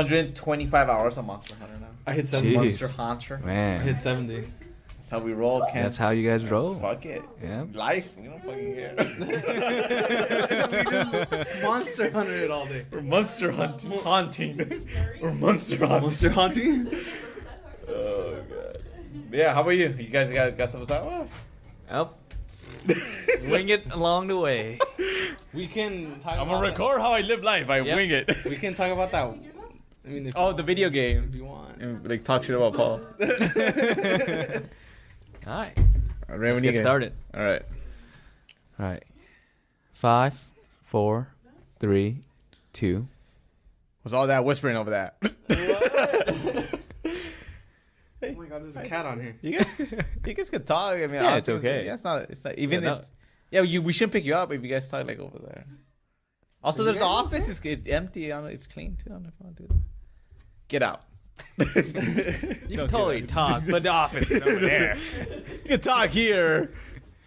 125 hours on Monster Hunter now. I hit 70. Jeez. Monster Hunter. I Man, hit 70. That's how we roll, Ken. that's how you guys roll. Fuck it. Yeah. Life. We don't fucking care. We just Monster Hunter it all day. We're monster haunting. We're monster haunting. Monster hunting? Oh, God. Yeah, how about you? You guys got stuff to talk about? Yep. Wing it along the way. We can talk I'm about gonna record how I live life. I Yep. wing it. that. We can talk about that. I mean, if Oh, you the want. video game. If you want. And, like, talk shit about Paul. All right. Ray, Let's get started. All right. All right. 5, 4, 3, 2. What's all that whispering over that? Oh my god, there's a cat on here. You guys could talk. I mean, Yeah, it's honestly, okay. Yeah, it's not even. Yeah, We shouldn't pick you up if you guys talk like over there. Also, there's the office. It's empty. It's clean too. I don't know if I want to do that. Get out. You can totally talk, but the office is over there. You can talk here,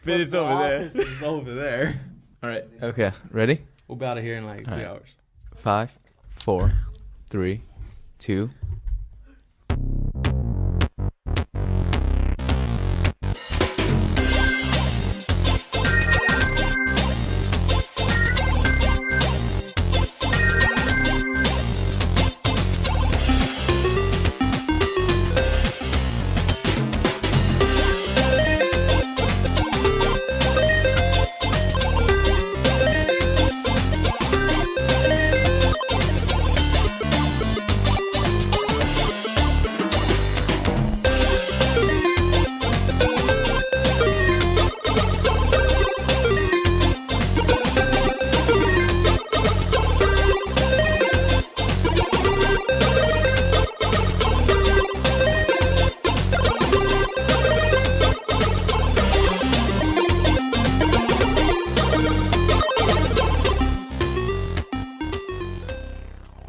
but it's over there. It's over there. All right. Okay, ready? We'll be out of here in like 3 Alright. hours. 5, 4, 3, 2.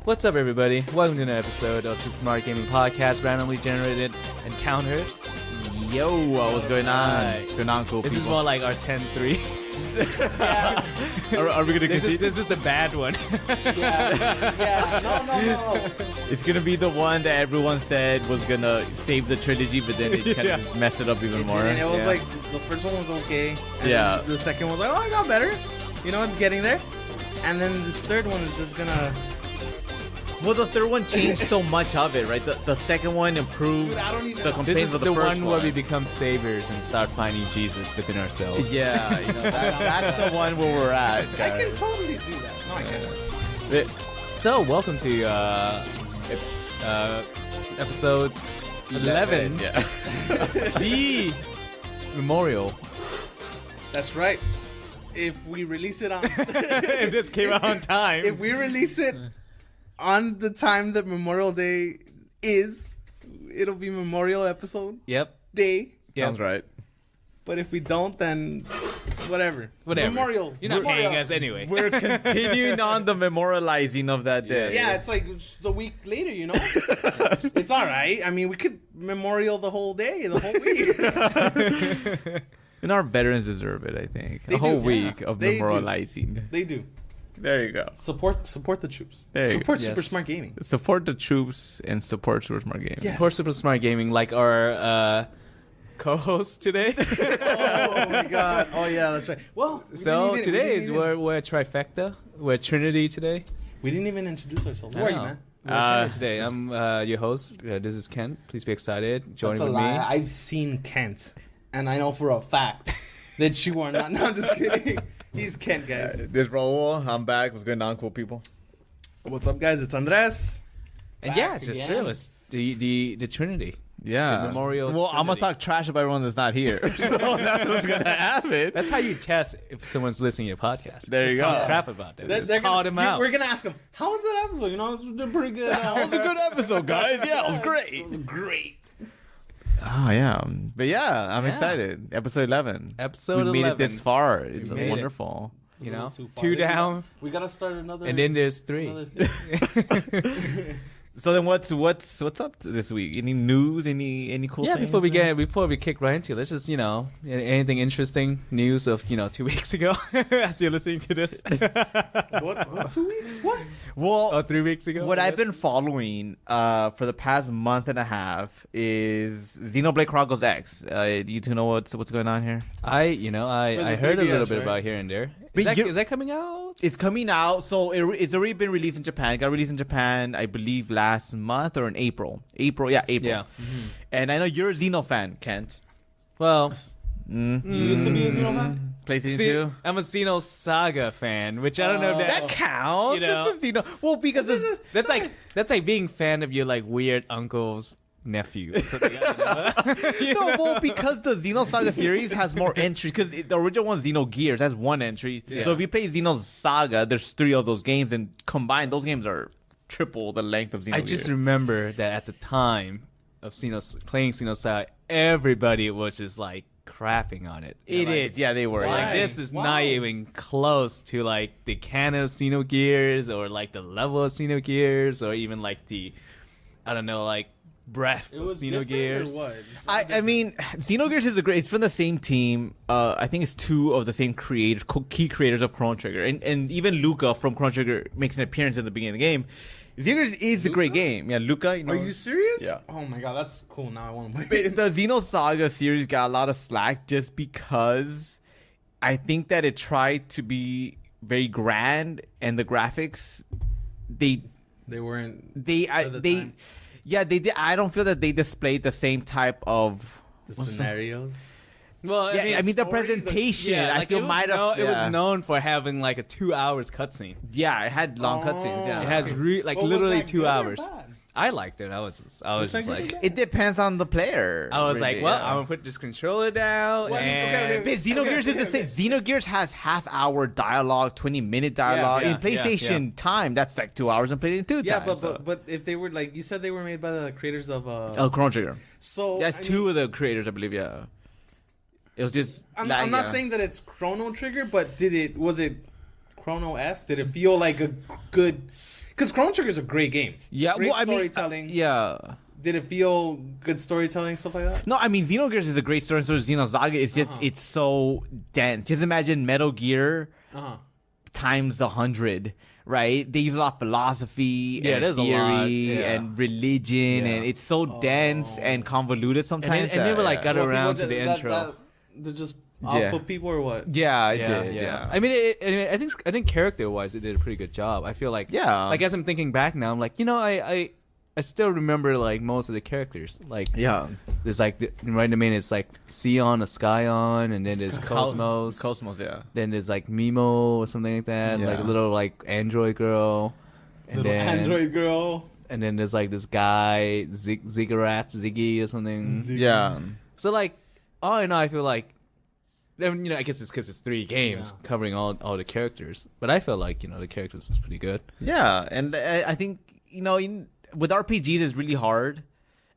What's up, everybody? Welcome to another episode of Super Smart Gaming Podcast, randomly generated encounters. Yo, what's going on? Alright. What's going on, cool This people? is more like our 10-3. Are we gonna continue? This is the bad one. Yeah. No. It's gonna be the one that everyone said was gonna save the trilogy, but then it kind Yeah. of messed it up even more. And it was Yeah. like, the first one was okay. And Yeah. then the second was like, oh, I got better. You know, it's getting there. And then this third one is just gonna... Well, the third one changed so much of it, right? The second one improved Dude, I don't even the know. complaints This is of the, the first one where we become saviors and start finding Jesus within ourselves. Yeah, that's the one where we're at, I guys. can totally do that. No, I can't. So, welcome to episode 11, Yeah. the memorial. That's right. If we release it on... It just came out on time. If we release it on the time that Memorial Day is, it'll be Memorial episode Yep. day. Yep. Sounds right. But if we don't, then whatever. Whatever. Memorial. You're not Memorial. paying us anyway. We're continuing on the memorializing of that day. Yeah, it's like the week later, you know? It's all right. I mean, we could memorial the whole day, the whole week. And our veterans deserve it, I think. They A whole do, week yeah. of They do. memorializing. They do. There you go. Support the troops. There you Support go. Super Yes. Smart Gaming. Support the troops and support Super Smart Games. Yes. Support Super Smart Gaming, like our co-host today. Oh my god. Oh yeah, that's right. Well, So today is we're we're a trifecta. We're Trinity today. we didn't even introduce ourselves. I Who are you, know. man? We're Trinity today. I'm your host. This is Ken. Please be excited. Joining That's a with me. lie. I've seen Kent, and I know for a fact that you are not. No, I'm just kidding. He's Kent, guys. This Raul, I'm back. What's going on, cool people? What's up, guys? It's Andres. And yeah, Back it's just again. true. It's the Trinity. Yeah. The memorial Well, I'm gonna Trinity. talk trash about everyone that's not here. So that's what's gonna happen. That's how you test if someone's listening to your podcast. There you Just talk go. crap about them. Just They're call gonna, them out. We're gonna ask them, how was that episode? You know, they're pretty good. That was a good episode, guys. Yeah, it was great. It was great. Oh yeah, but yeah, I'm Yeah. excited. Episode 11. Episode we made 11. it this far. It's made it. wonderful. You know, Too far. two down, We gotta start another. and then there's 3. another thing. So then, what's up this week? Any news? Any cool? Yeah, things? before we kick right into it, let's just anything interesting news of 2 weeks ago as you're listening to this. What? 2 weeks? What? Well, 3 weeks ago. what I I've guess. been following for the past month and a half is Xenoblade Chronicles X. Do you two know what's going on here? I the heard a little 3DS, bit right? about here and there. But Is that coming out? It's coming out, so it's already been released in Japan. It got released in Japan, I believe, last month or in April. April. Yeah. And I know you're a Xeno fan, Kent. Well, You used to be a Xeno fan? PlayStation see, 2. I'm a Xenosaga fan, which I don't know if That counts. You know. It's a Xeno. Well, because it's that's like being fan of your like weird uncle's nephew. Or something. no, well, because the Xenosaga series has more entries. Because the original one's Xenogears, that's one entry. Yeah. So if you play Xenosaga, there's 3 of those games, and combined, those games are triple the length of Xenogears. I just remember that at the time of playing Xenosaga, everybody was just like crapping on it. It Like, is, yeah, they were. Why? Yeah. Like this is Why? not even close to like the canon of Xenogears or like the level of Xenogears or even like the I don't know like breadth It of was different or Xenogears. what? I mean, Xenogears is it's from the same team. I think it's 2 of the same creators, key creators of Chrono Trigger, and even Luca from Chrono Trigger makes an appearance in the beginning of the game. Xenogears is a great game. Yeah, Luca. You know, Are you serious? Yeah. Oh my god, that's cool. Now I want to play. But the Xenosaga series got a lot of slack just because I think that it tried to be very grand, and the graphics They weren't they time. yeah, they did. I don't feel that they displayed the same type of the what's the- scenarios. Well, Yeah, I mean the story, presentation. yeah, I like feel it was might have. it was known for having like a 2 hours cutscene. Yeah, it had long cutscenes. Yeah, It has like But was literally that 2 good or hours. bad? I liked it. I was Was that just good or like bad? It depends on the player. I was really, like, well, yeah. I'm gonna put this controller down. Well, I mean, okay, and But Xenogears is the same. Xenogears has half-hour dialogue, 20-minute dialogue. yeah, In PlayStation time, that's like 2 hours in PlayStation 2 Yeah, time. but if they were like you said, they were made by the creators of Chrono Trigger. so That's I 2 mean, of the creators, I believe. Yeah, it was just. I'm like, not yeah. saying that it's Chrono Trigger, but was it Chrono S? Did it feel like a good? Because Chrono Trigger is a great game. Yeah, great well, I mean, storytelling. yeah. Did it feel good storytelling, stuff like that? No, I mean Xenogears is a great story. So is Xenosaga. It's just it's so dense. Just imagine Metal Gear times 100. Right? They use a lot of philosophy Yeah, and there's a theory lot, yeah. and religion, Yeah. and it's so dense and convoluted and sometimes. they were like got Well, around people to the that- intro. They're just Yeah. alpha people or what? yeah, it did. yeah. Yeah, I mean, I think character wise, it did a pretty good job. I feel like Yeah. like as I'm thinking back now, I'm like, I still remember like most of the characters. Like yeah. there's like right in the main, it's like Sion, a Skyon, and then there's Cosmos. Cosmos, yeah. Then there's like Mimo or something like that, like a Yeah. little like android girl. And Little then android girl. and then there's like this guy Ziggy or something. Yeah. So like all in all, I feel like I mean, I guess it's because it's 3 games Yeah. covering all the characters. But I felt like the characters was pretty good. Yeah, and I think with RPGs it's really hard.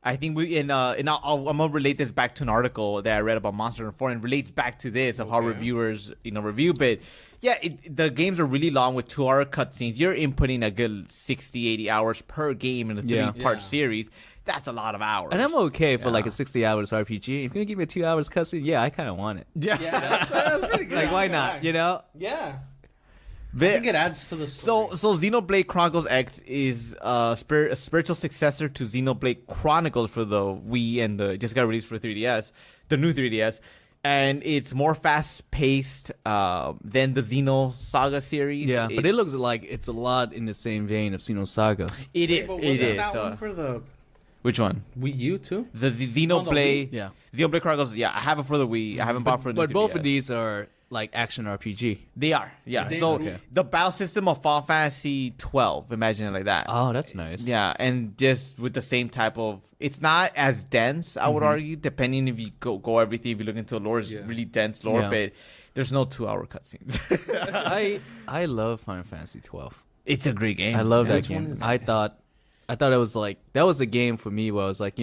I think I'm gonna relate this back to an article that I read about Monster Hunter 4 and relates back to this of how Okay. reviewers review. But yeah, the games are really long with 2-hour cutscenes. You're inputting a good 60, 80 hours per game in a 3-part Yeah. series. That's a lot of hours. And I'm okay for like Yeah. a 60 hours RPG. If you're gonna give me a 2 hours cutscene, yeah, I kind of want it. Yeah. Yeah, that's pretty good. Like, why I'm not? gonna You know? lie. Yeah. I But- think it adds to the story. So Xenoblade Chronicles X is a spiritual successor to Xenoblade Chronicles for the Wii, and it just got released for 3DS, the new 3DS, and it's more fast-paced than the Xenosaga series. Yeah, but it looks It's- like it's a lot in the same vein of Xenosagas. it is. But It wasn't is. that one for the Which one? Wii U too? The Xenoblade. Yeah. Xenoblade Chronicles. Yeah, I have it for the Wii. I haven't bought for the But both 3DS. of these are like action RPG. They are. Yeah. They- So okay. the battle system of Final Fantasy 12. Imagine it like that. Oh, that's nice. Yeah, and just with the same type of, it's not as dense, I would argue, depending if you go everything. If you look into lore, it's Yeah. really dense lore, Yeah. but there's no 2-hour cutscenes. I love Final Fantasy 12. It's a great game. I love that Which one game. is I that? thought it was like that was a game for me where I was like,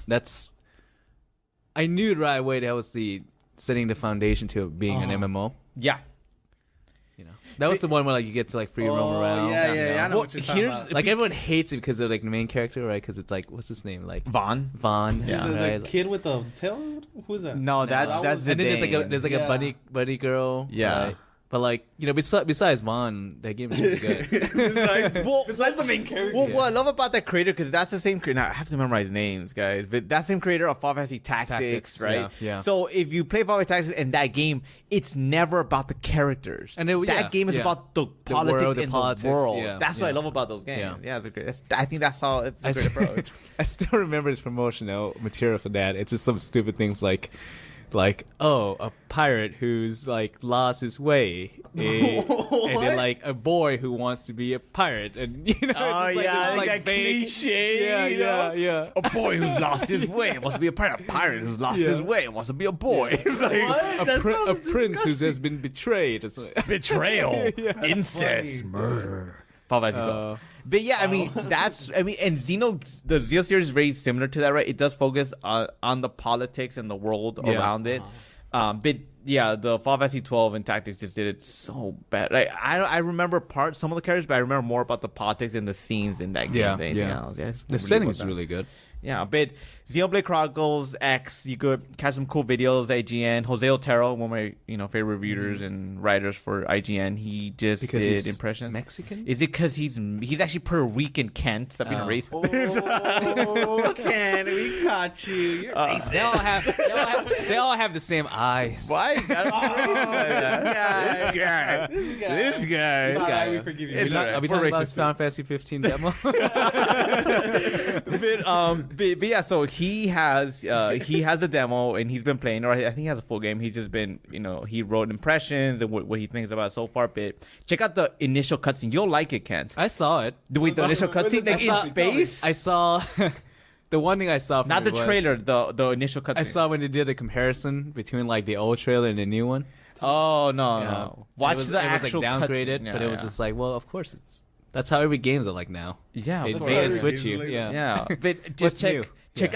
that's. I knew right away that was setting the foundation to it being an MMO. Yeah. you know, that was the one where like you get to like free roam around. Yeah, you yeah, know? I know Well, what you're talking here's- about. Like everyone hates it because of like the main character, right? Because it's like what's his name, like Vaughn. Vaughn. Is it Yeah. the right? kid with the tail? Who's that? No, that's that that's was- the And then Zidane. there's like a Yeah. buddy girl. Yeah. right? But like you know, besides Vaughn, that game is really good. Besides the main character. Well, what I love about that creator, because that's the same creator. I have to memorize names, guys. But that same creator of Final Fantasy Tactics, right? yeah, yeah. So if you play Final Fantasy Tactics in that game, it's never about the characters. And it- that yeah, game is yeah. about the politics world, the in politics, the world. yeah, That's what I yeah. love about those games. Yeah. Yeah, it's a great. I think that's how it's a great approach. I still remember the promotional material for that. It's just some stupid things like oh, a pirate who's like lost his way, and then like a boy who wants to be a pirate, and you know, Oh, it's just, yeah, it's, like that vague- cliche, yeah, you know? yeah. A boy who's lost his way wants to be a pirate. A pirate who's lost his way and wants to be a boy. It's like What? That A sounds prince who's disgusting. just been betrayed. It's like, betrayal, Yeah. incest, funny. murder. Final Fantasy Uh, XII. But yeah, I mean and the Xeno series is very similar to that, right? It does focus on the politics and the world Yeah. around it. But yeah, the Final Fantasy 12 and Tactics just did it so bad. Like I remember some of the characters, but I remember more about the politics and the scenes in that game Yeah, than anything yeah. else. Yeah, it's the really setting well is done. really good. Yeah, but Xenoblade Chronicles X, you could catch some cool videos. IGN, Jose Otero, one of my favorite reviewers and writers for IGN, he just Because did he's impressions. Mexican. Is it because he's actually Puerto Rican, Kent? Stop being a Oh. racist. Oh, Ken, we caught you. You're racist. They all have the same eyes. Why? I don't know. This guy. This guy. This guy. It's guy. alright, we forgive you. It's Are alright. we talking about Final Fantasy 15 demo? but yeah, so he has a demo and he's been playing, or I think he has a full game. He's just been, he wrote impressions and what he thinks about it so far. But check out the initial cutscene. You'll like it, Kent. I saw it. With the initial Was it cutscene, like the- in I saw- space. I saw the one thing I saw. From Not the it was- trailer, the initial cutscene. I saw when they did the comparison between like the old trailer and the new one. Oh no, Yeah. no! Watch it was, the it was actual like downgraded, cutscene. but it was just like, well, of course that's how every games are like now. yeah, They of bait and course. switch you. Usually. Yeah. Yeah, but What's just new? check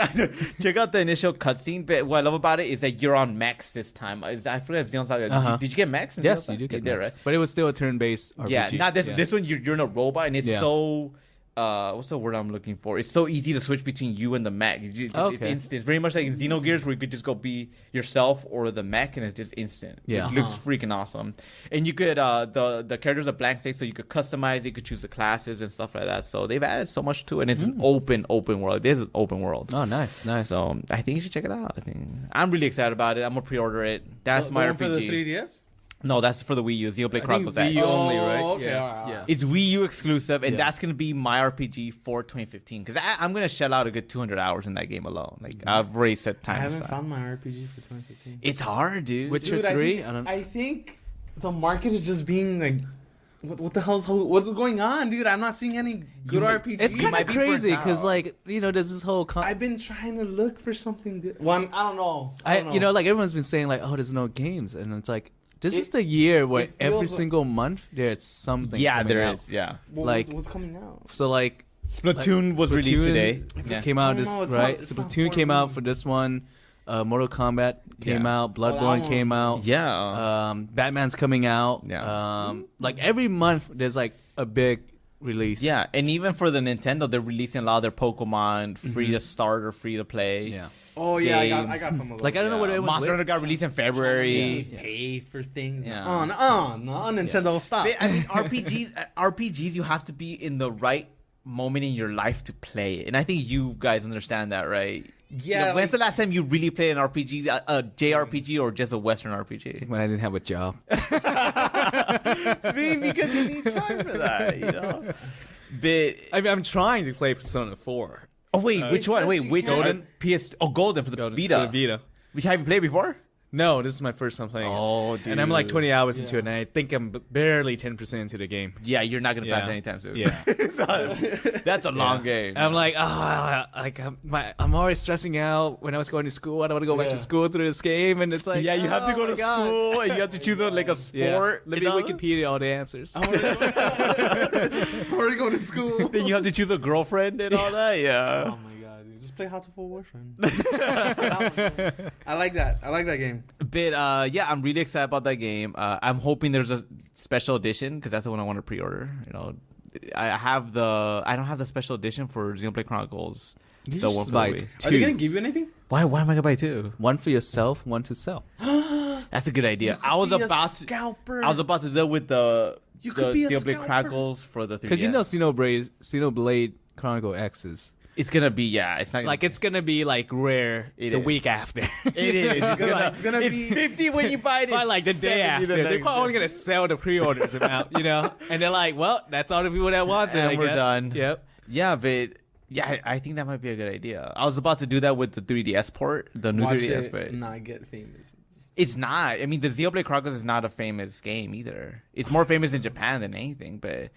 out the initial cutscene. But what I love about it is that you're on mechs this time. I forget if Xeno's like, Uh-huh. did you get mechs? in Yes, Xeno's? you do get did, mechs. right? But it was still a turn-based RPG. Yeah, not this. Yeah. This one you're in a robot, and it's Yeah. so. What's the word I'm looking for? It's so easy to switch between you and the mech. It's Okay. instant. It's very much like in Xenogears, where you could just go be yourself or the mech, and it's just instant. Yeah. It looks freaking awesome. And you could the characters are blank state, so you could customize. You could choose the classes and stuff like that. So they've added so much to it, and it's an open world. It is an open world. Oh, nice. So I think you should check it out. I'm really excited about it. I'm gonna pre-order it. That's my one for the RPG. 3DS? No, that's for the Wii U. Xenoblade I think Chronicles Wii X. U only, Oh, right? okay, Yeah. alright. Yeah. It's Wii U exclusive, and Yeah. that's gonna be my RPG for 2015. Because I'm gonna shell out a good 200 hours in that game alone. Like I've already set I time haven't aside. found my RPG for 2015. It's hard, dude. Witcher Dude, 3? I don't. I think the market is just being like, what the hell's what's going on, dude? I'm not seeing any good might- RPG. It's kind might of be crazy burnt because, out. like, there's this whole. I've been trying to look for something good. Well, I don't know. I don't know. Like everyone's been saying, like, oh, there's no games, and it's like this is It- the year where it every feels like- single month there's something. Yeah, coming there out. is. Yeah. like- what's coming out? So like, Splatoon was released Splatoon today. Yeah. came out I don't this know, it's right. not- it's not Splatoon came out for for this one. Mortal Kombat came Yeah. out. Bloodborne one. came out. Yeah. Batman's coming out. Yeah. Like every month there's like a big release. Yeah, and even for the Nintendo, they're releasing a lot of their Pokemon free to start or free to play. Yeah. Oh yeah, I Games. got some of those. Like I don't know what everyone's Monster Hunter got released in February. Yeah. pay for things. Yeah. No, Nintendo, stop. I mean, RPGs, you have to be in the right moment in your life to play it, and I think you guys understand that, right? Yeah, When's like- the last time you really played an RPG, a JRPG, or just a Western RPG? when I didn't have a job. See, because you need time for that, you know. But I mean, I'm trying to play Persona 4. oh wait, which one? says Wait, you which can't- one? PS? Oh, Golden for the Go to- Vita. for the Vita. Which have you played before? No, this is my first time playing it. Oh, dude. And I'm like 20 hours into it, Yeah. and I think I'm barely 10% into the game. Yeah, you're not gonna pass Yeah. anytime soon. Yeah. That's a long Yeah. game. I'm like, I'm always stressing out when I was going to school. I don't want to go back Yeah. to school through this game, and it's like, yeah, you have to oh go my to God. school and you have to choose like a Yeah. sport. Let me Wikipedia all the answers. I'm already going to school. Then you have to choose a girlfriend and all that. Yeah. Oh my god, dude. Just play How to Full Boyfriend. I like that. I like that game. But yeah, I'm really excited about that game. I'm hoping there's a special edition because that's the one I want to pre-order. You know, I don't have the special edition for Xenoblade Chronicles. You The should one for buy the Wii. Are they two. gonna give you anything? Why am I gonna buy two? One for yourself, one to sell. That's a good idea. I was Be a about to. scalper. I was about to deal with the You could be a Xenoblade scalper. Chronicles for the 3DS. Because you know Xenoblade Chronicle X's. it's gonna be it's not gonna Like, it's going to be, like, rare It the is. week after. It is. It's gonna it's be- 50 when you buy it. By it's like the day 70 after, the they're next probably day. going to sell the pre-orders amount, you know? And they're like, well, that's all the people that want it, And I we're guess. done. Yep. Yeah, but yeah, I think that might be a good idea. I was about to do that with the 3DS port, the new Watch 3DS, it but not get famous. it's not. I mean, the Xenoblade Chronicles is not a famous game either. It's more famous in Japan than anything, but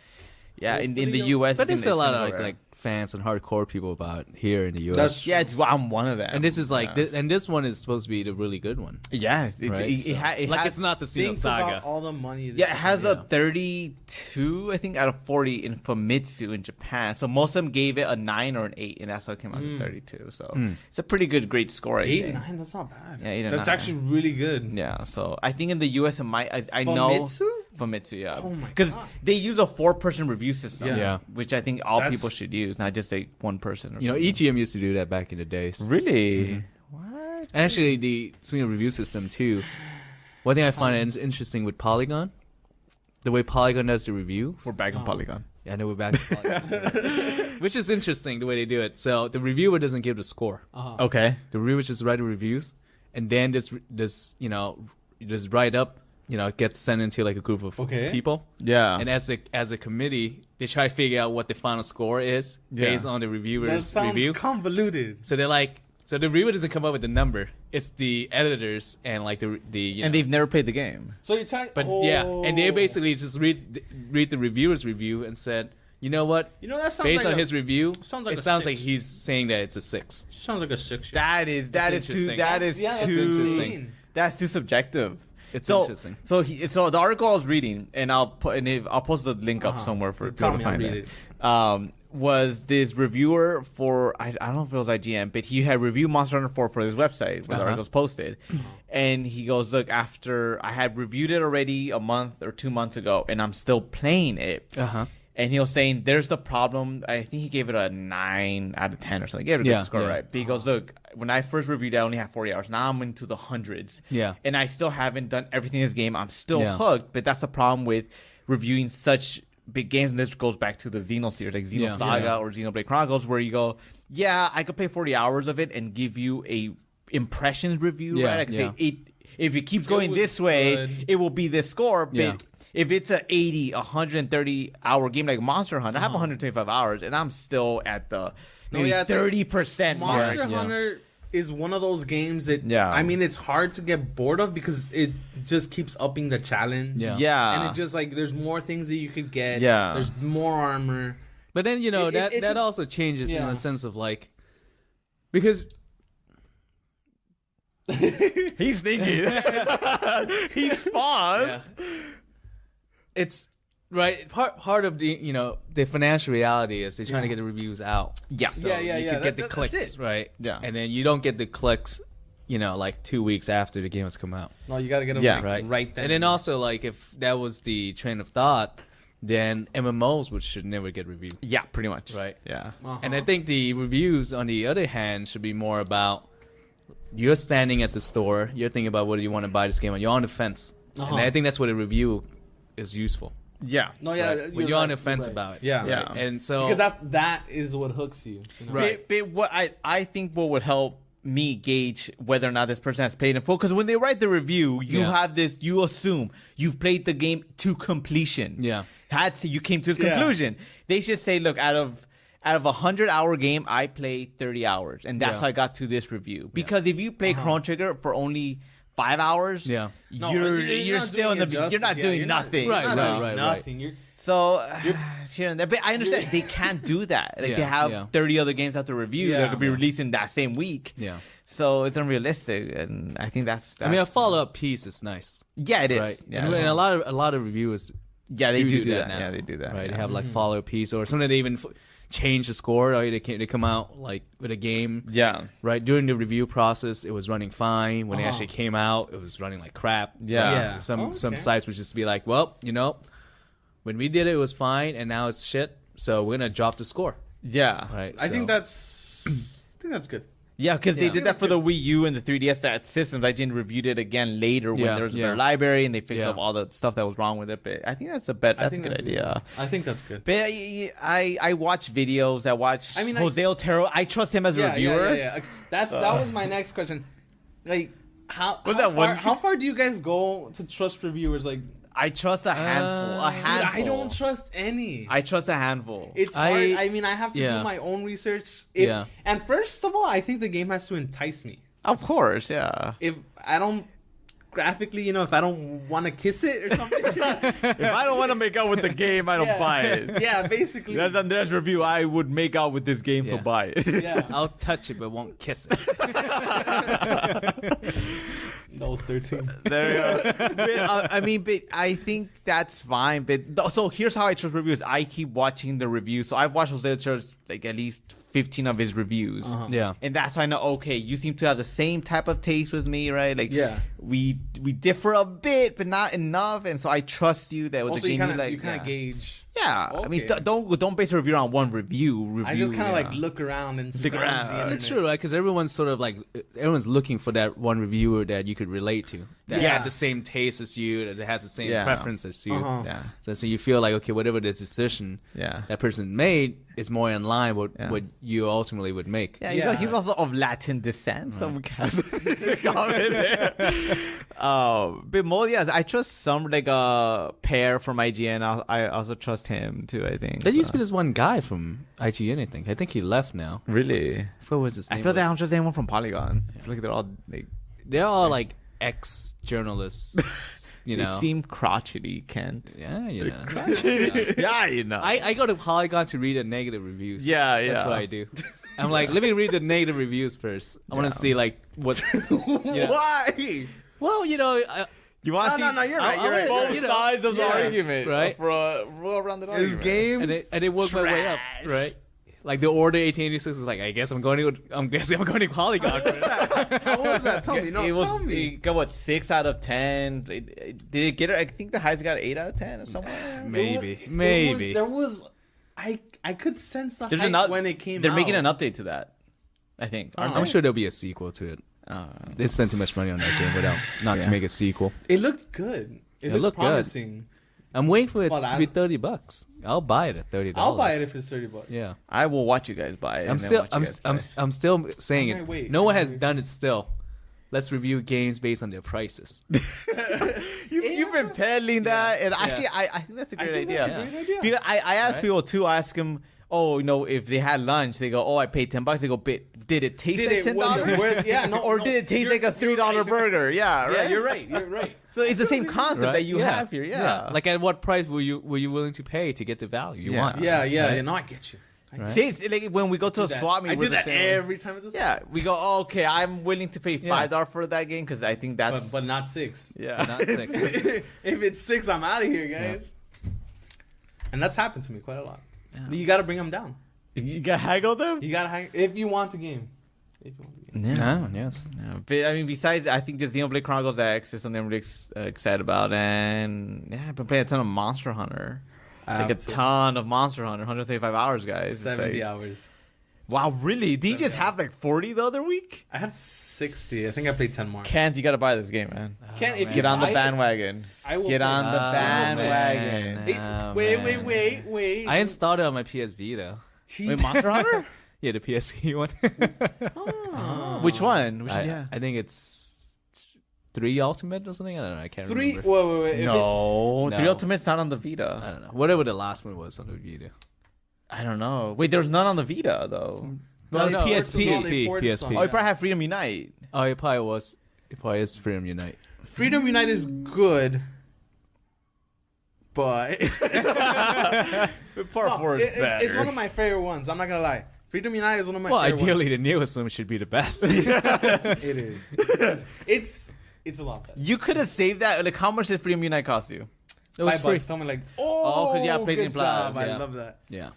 yeah, in the Hopefully, US, But there's it's a lot gonna of go rare. like fans and hardcore people about it here in the US. That's- yeah, I'm one of them. And this is like, yeah. and this one is supposed to be the really good one. Yes, Right? it So- has, it's not the Xeno Think Saga. about all the money. Yeah, it has a Yeah. 32, I think, out of 40 in Famitsu in Japan. So most of them gave it a 9 or an 8, and that's how it came out to 32. So it's a pretty great score, I 8 think. and 9. That's not bad. Yeah, 8 and That's 9. actually really good. Yeah, so I think in the US it might. I know Famitsu? Famitsu, yeah. Oh my Because God. they use a 4-person review system, Yeah. Yeah. which I think all That's- people should use, not just a one person. Or You know, something. EGM used to do that back in the days. Really? What? And actually, the Swing review system too. One thing I find interesting with Polygon, the way Polygon does the review. We're back on Polygon. Yeah, I know we're back to Polygon. Which is interesting the way they do it. So the reviewer doesn't give the score. Okay. The reviewer just write the reviews, and then this just write up. You know, it gets sent into like a group of Okay. people. Yeah. And as a committee, they try to figure out what the final score is based Yeah. on the That reviewer's sounds review. convoluted. So they're like, so the reviewer doesn't come up with the number. It's the editors and like the you and know. they've never played the game. So you're telling, But yeah, and they basically just read the reviewer's review and said, you know what? you know that sounds Based like on a, his review, sounds like it a sounds 6. like he's saying that it's a 6. sounds like a 6. That is That's too interesting. that is Yeah, that's too interesting. That's too subjective. It's so, interesting. So the article I was reading, and I'll post the link up somewhere for Tell people to me, I'll find read it. Was this reviewer for I don't know if it was IGN, but he had reviewed Monster Hunter 4 for his website where the article's posted, and he goes, "Look, after I had reviewed it already a month or 2 months ago, and I'm still playing it." Uh-huh. And he was saying, "There's the problem." I think he gave it a 9 out of 10 or something. He gave it a Yeah, good score, yeah. right? But he goes, "Look, when I first reviewed it, I only had 40 hours. Now I'm into the hundreds. Yeah. And I still haven't done everything in this game. I'm still Yeah. hooked. But that's the problem with reviewing such big games. And this goes back to the Xeno series, like Xeno Yeah. Saga Yeah. or Xenoblade Chronicles, where you go, yeah, I could play 40 hours of it and give you a impressions review, Yeah, right? I could yeah. say, if it keeps going was this way, good. it will be this score. But Yeah. if it's a 80, 130 hour game like Monster Hunter, I have 125 hours, and I'm still at the maybe yeah, it's like 30% mark. Monster Yeah. Hunter is one of those games that Yeah. I mean it's hard to get bored of because it just keeps upping the challenge. Yeah. Yeah. And it just like there's more things that you could get. Yeah. There's more armor. But then, you know, It's that a- also changes in Yeah. the sense of like, because He's thinking. He's paused. it's right part of the, you know, the financial reality is they're trying to get the reviews out. Yeah. So Yeah, you yeah. could get the That's clicks, it. right? Yeah. And then you don't get the clicks, you know, like 2 weeks after the game has come out. No, you gotta get them Yeah. like, Right. right then. And then also, like, if that was the train of thought, then MMOs should never get reviewed. Yeah, pretty much. Right. Yeah. Uh-huh. And I think the reviews, on the other hand, should be more about you're standing at the store, you're thinking about whether you want to buy this game, and you're on the fence. Uh-huh. And I think that's what a review is useful. Yeah. No, yeah, Right. When you're on the fence about it. Yeah, Yeah. right. And so, Because that is what hooks you. You know? Right. But what I think what would help me gauge whether or not this person has played in full, because when they write the review, you Yeah. have this, you assume you've played the game to completion. Yeah. You came to its Yeah. conclusion. They should say, look, out of a 100-hour game, I played 30 hours, and that's Yeah. how I got to this review. Because if you play Chrono Trigger for only 5 hours, Yeah. No, you're not still in doing the it justice. you're not Yeah, doing you're not- nothing. Right, You're not right, doing right, nothing. You're So here and there, but I understand they can't do that. Like Yeah, they have yeah. 30 other games out to review Yeah. that could be released in that same week. yeah. So it's unrealistic, and I think that's I mean, a follow-up piece is nice. yeah, it is. Right. Yeah, And a lot of reviewers yeah, they do that that. now. Yeah, they do that. Right. Yeah. They have like follow-up piece or something they even change the score. Right? They come out like with a game. Yeah. Right during the review process, it was running fine. When it actually came out, it was running like crap. Yeah. Yeah. Some Okay. sites would just be like, well, when we did it, it was fine, and now it's shit. So we're gonna drop the score. Yeah. Right. I think so- that's good. Yeah, because they Yeah. did that for the Wii U and the 3DS that systems. I just reviewed it again later when Yeah, there was a yeah. better library and they fixed Yeah. up all the stuff that was wrong with it. But I think that's a good idea. I think that's good. But I watch videos. I watch I mean, Jose Otero. I trust him as a reviewer. Okay, that was my next question. Like, Was that one- How far do you guys go to trust reviewers? Like, I trust a handful. A dude, handful. I don't trust any. I trust a handful. It's hard. I have to yeah. do my own research. Yeah. And first of all, I think the game has to entice me. Of course, yeah. If I don't graphically, if I don't want to kiss it or something. If I don't want to make out with the game, I don't Yeah. buy it. Yeah, basically. That's Andre's review. I would make out with this game, so Yeah. buy it. Yeah. I'll touch it but won't kiss it. That was 13. There you go. But I think that's fine. But so here's how I trust reviews. I keep watching the reviews. So I've watched Jose Otero's like at least 15 of his reviews. Yeah. And that's how I know, okay, you seem to have the same type of taste with me, right? Like, Yeah. we differ a bit, but not enough. And so I trust you that with Also, the you game, kind of yeah. gauge. Yeah, I mean, Okay. don't base a review on one review. I just kind of yeah. like look around and Look scrounge around. the internet. It's true, right? Because everyone's sort of like everyone's looking for that one reviewer that you could relate to, that Yes. had the same taste as you, that had the same Yeah. preference as you. Uh-huh. Yeah, So you feel like, okay, whatever the decision yeah. that person made is more in line with Yeah. what you ultimately would make. Yeah, Yeah. he's also of Latin descent, so we can comment there. But more, yes, I trust some like Pear from IGN. I also trust him too. I think There used to be this one guy from IGN, I think. I think he left now. really. What was his name? I feel that I was. don't trust anyone from Polygon. I feel like they're all like They're all like ex-journalists, you know. they seem crotchety, Kent. Yeah, you know. Yeah, you know. I go to Polygon to read the negative reviews. Yeah, yeah. That's what I do. I'm like, let me read the negative reviews first. I want Yeah. to see like what. Yeah. Why? Well, you know, you want to see No, you're right. I You're right. wanna- both you know, sides of the yeah, argument, right? For a well-rounded This argument. game. and it worked my way up, Trash. right? Like the Order 1886 is like, I guess I'm going to Polygon. What was that? Tell me. No, it was tell me. it got what 6 out of 10. Did it get it? I think the highest got 8 out of 10 or somewhere. Maybe. There was I could sense the There's hype another when it came They're out. making an update to that. I think. Aren't I'm they? sure there'll be a sequel to it. They spent too much money on that game without not Yeah. to make a sequel. It looked good. It looked looked good. promising. I'm waiting for it But to be $30. I'll buy it at $30. I'll buy it if it's $30. Yeah. I will watch you guys buy it. I'm and then still watch you guys play. I'm still saying I might it. wait. No one I has might done it still. Let's review games based on their prices. You've been peddling that, and actually, I think that's a great think idea. that's a great idea. Because I ask Right? people too. I ask them, oh, if they had lunch, they go, oh, I paid $10. They go, did it taste Did like it was it $10? worth? Yeah, no. Or no, did it taste you're- like a $3 burger? Yeah, right. Yeah, you're right. You're right. So it's the same concept Right? that you have here. Yeah. Like at what price were you willing to pay to get the value you Yeah. want? Yeah, yeah. Right? You know, I get you. Right? See, it's like when we go to a swap meet, I we're do the that same. every time it's a Yeah, we go, oh, okay, I'm willing to pay Yeah. $5 for that game because I think that's. but not 6. yeah. Not 6. If it's 6, I'm out of here, guys. And that's happened to me quite a lot. You got to bring them down. You got haggle them? You got to hang if you want the game. If you want the game. Oh, yes. Yeah, but I mean, besides, I think the Xenoblade Chronicles X is something I'm really excited about, and yeah, I've been playing a ton of Monster Hunter, like a ton of Monster Hunter, 135 hours, guys. It's 70 like- hours. Wow, really? Did you just 70 have like 40 the other week? I had 60. I think I played 10 more. Kent, you gotta buy this game, man. Can't if man. you Get on the buy it- bandwagon. I will Get play on the Oh, bandwagon. man. Hey, Oh, wait, man. wait. I installed it on my PSV though. Wait, Monster Hunter? Yeah, the PSV one. Which one? Which one? I, Yeah. I think it's 3 Ultimate or something. I don't know. I can't 3. remember. Wait. If No, No. 3 Ultimate's not on the I Vita. don't know. Whatever the last one was on the Vita. I don't know. Wait, there's none on the Vita though. No, No, PSP. they poured PSP. some. Oh, you probably have Freedom Unite. Oh, it probably was. It probably is Freedom Unite. Freedom Unite is good, but Part 4 is better. it's one of my favorite ones. I'm not gonna lie. Freedom Unite is one of my Well, favorite ideally, the newest one should be the best. ones. It is. It's a lot better. You could have saved that. Like, how much did Freedom Unite cost you? It was $5. free. Tell me like, 'cause you have PlayStation good job. Plus. I Yeah. love that. Yeah.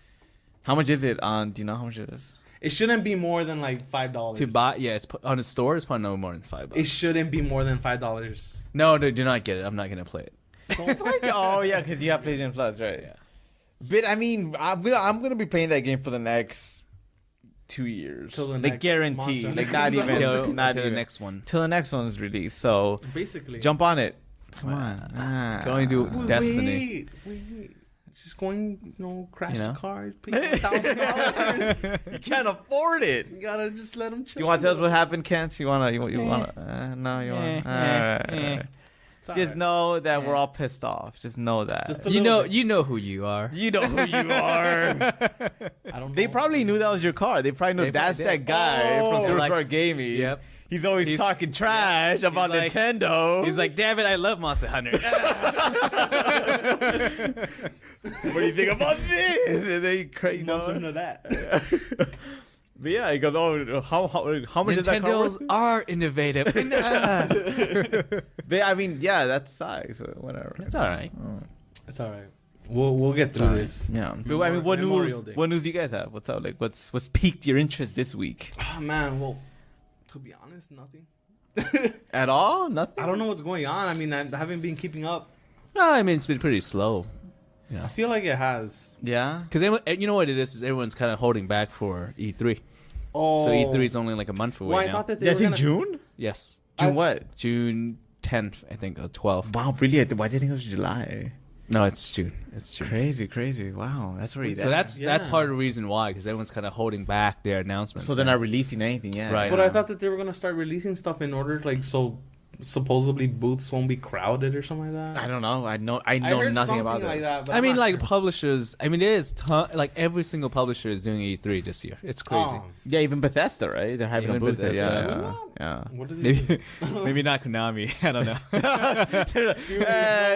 How much is it on? Do you know how much it is? It shouldn't be more than like $5 To buy, yeah, it's on the store. It's probably no more than $5. It shouldn't be more than $5. No, do not get it. I'm not gonna play it. Oh yeah, because you have PlayStation Plus, right? Yeah. But I mean, I'm gonna be playing that game for the next 2 years, Till the like next guarantee, Monster like Hunter not comes even, out. Until, not until even the next one. till the next one's released. So Basically. jump on it. Come on. Can only do Destiny. Wait. Just going, crash You know? the car, pay $1,000. You can't afford it. You gotta just let them chill. Do you want to tell us what happened, Kent? You wanna? No, you want? Alright. Just know that we're all pissed off. Just know that. Just a You little know, bit. you know who you are. You know who you are. I don't know. They probably knew that was your car. They probably know They that's probably that did. guy Oh. from They're like- Superstar Gaming. Yep. He's always He's- talking trash about like- Nintendo. He's like, damn it, I love Monster Hunter. what do you think about this? And they crazy. Monster Hunter that. But yeah, he goes, oh, how much is that car Nintendos worth? are innovative. But I mean, yeah, that sucks. Whatever. It's all right. It's all right. We'll get through Alright. this. Yeah. But I mean, what Memorial news? Day. What news do you guys have? What's up? Like, what's piqued your interest this week? Oh, man, well, to be honest, nothing. At all? Nothing. I don't know what's going on. I mean, I haven't been keeping up. Well, I mean, it's been pretty slow. I feel like it has. Yeah. Because you know what it is everyone's kind of holding back for E3. Oh, So E3 is only like a month away Well, I now. thought that they That's were in gonna... June. Yes. June what? June 10th, I think, or 12th. Wow, really? Why did you think it was July? No, it's June. It's June. Crazy. Wow, that's already. So that's Yeah. part of the reason why, because everyone's kind of holding back their announcements. So they're now. not releasing anything yet. Right. But I thought that they were gonna start releasing stuff in order, like, so supposedly booths won't be crowded or something like that. I don't know. I know I heard nothing something about like this. that. But I I'm mean, not like sure. publishers. I mean, it is like every single publisher is doing E3 this year. It's crazy. Oh, Yeah, even Bethesda, right? They're having Even a booth there. Bethesda. Yeah. what did they do? Maybe, maybe not Konami. I don't know.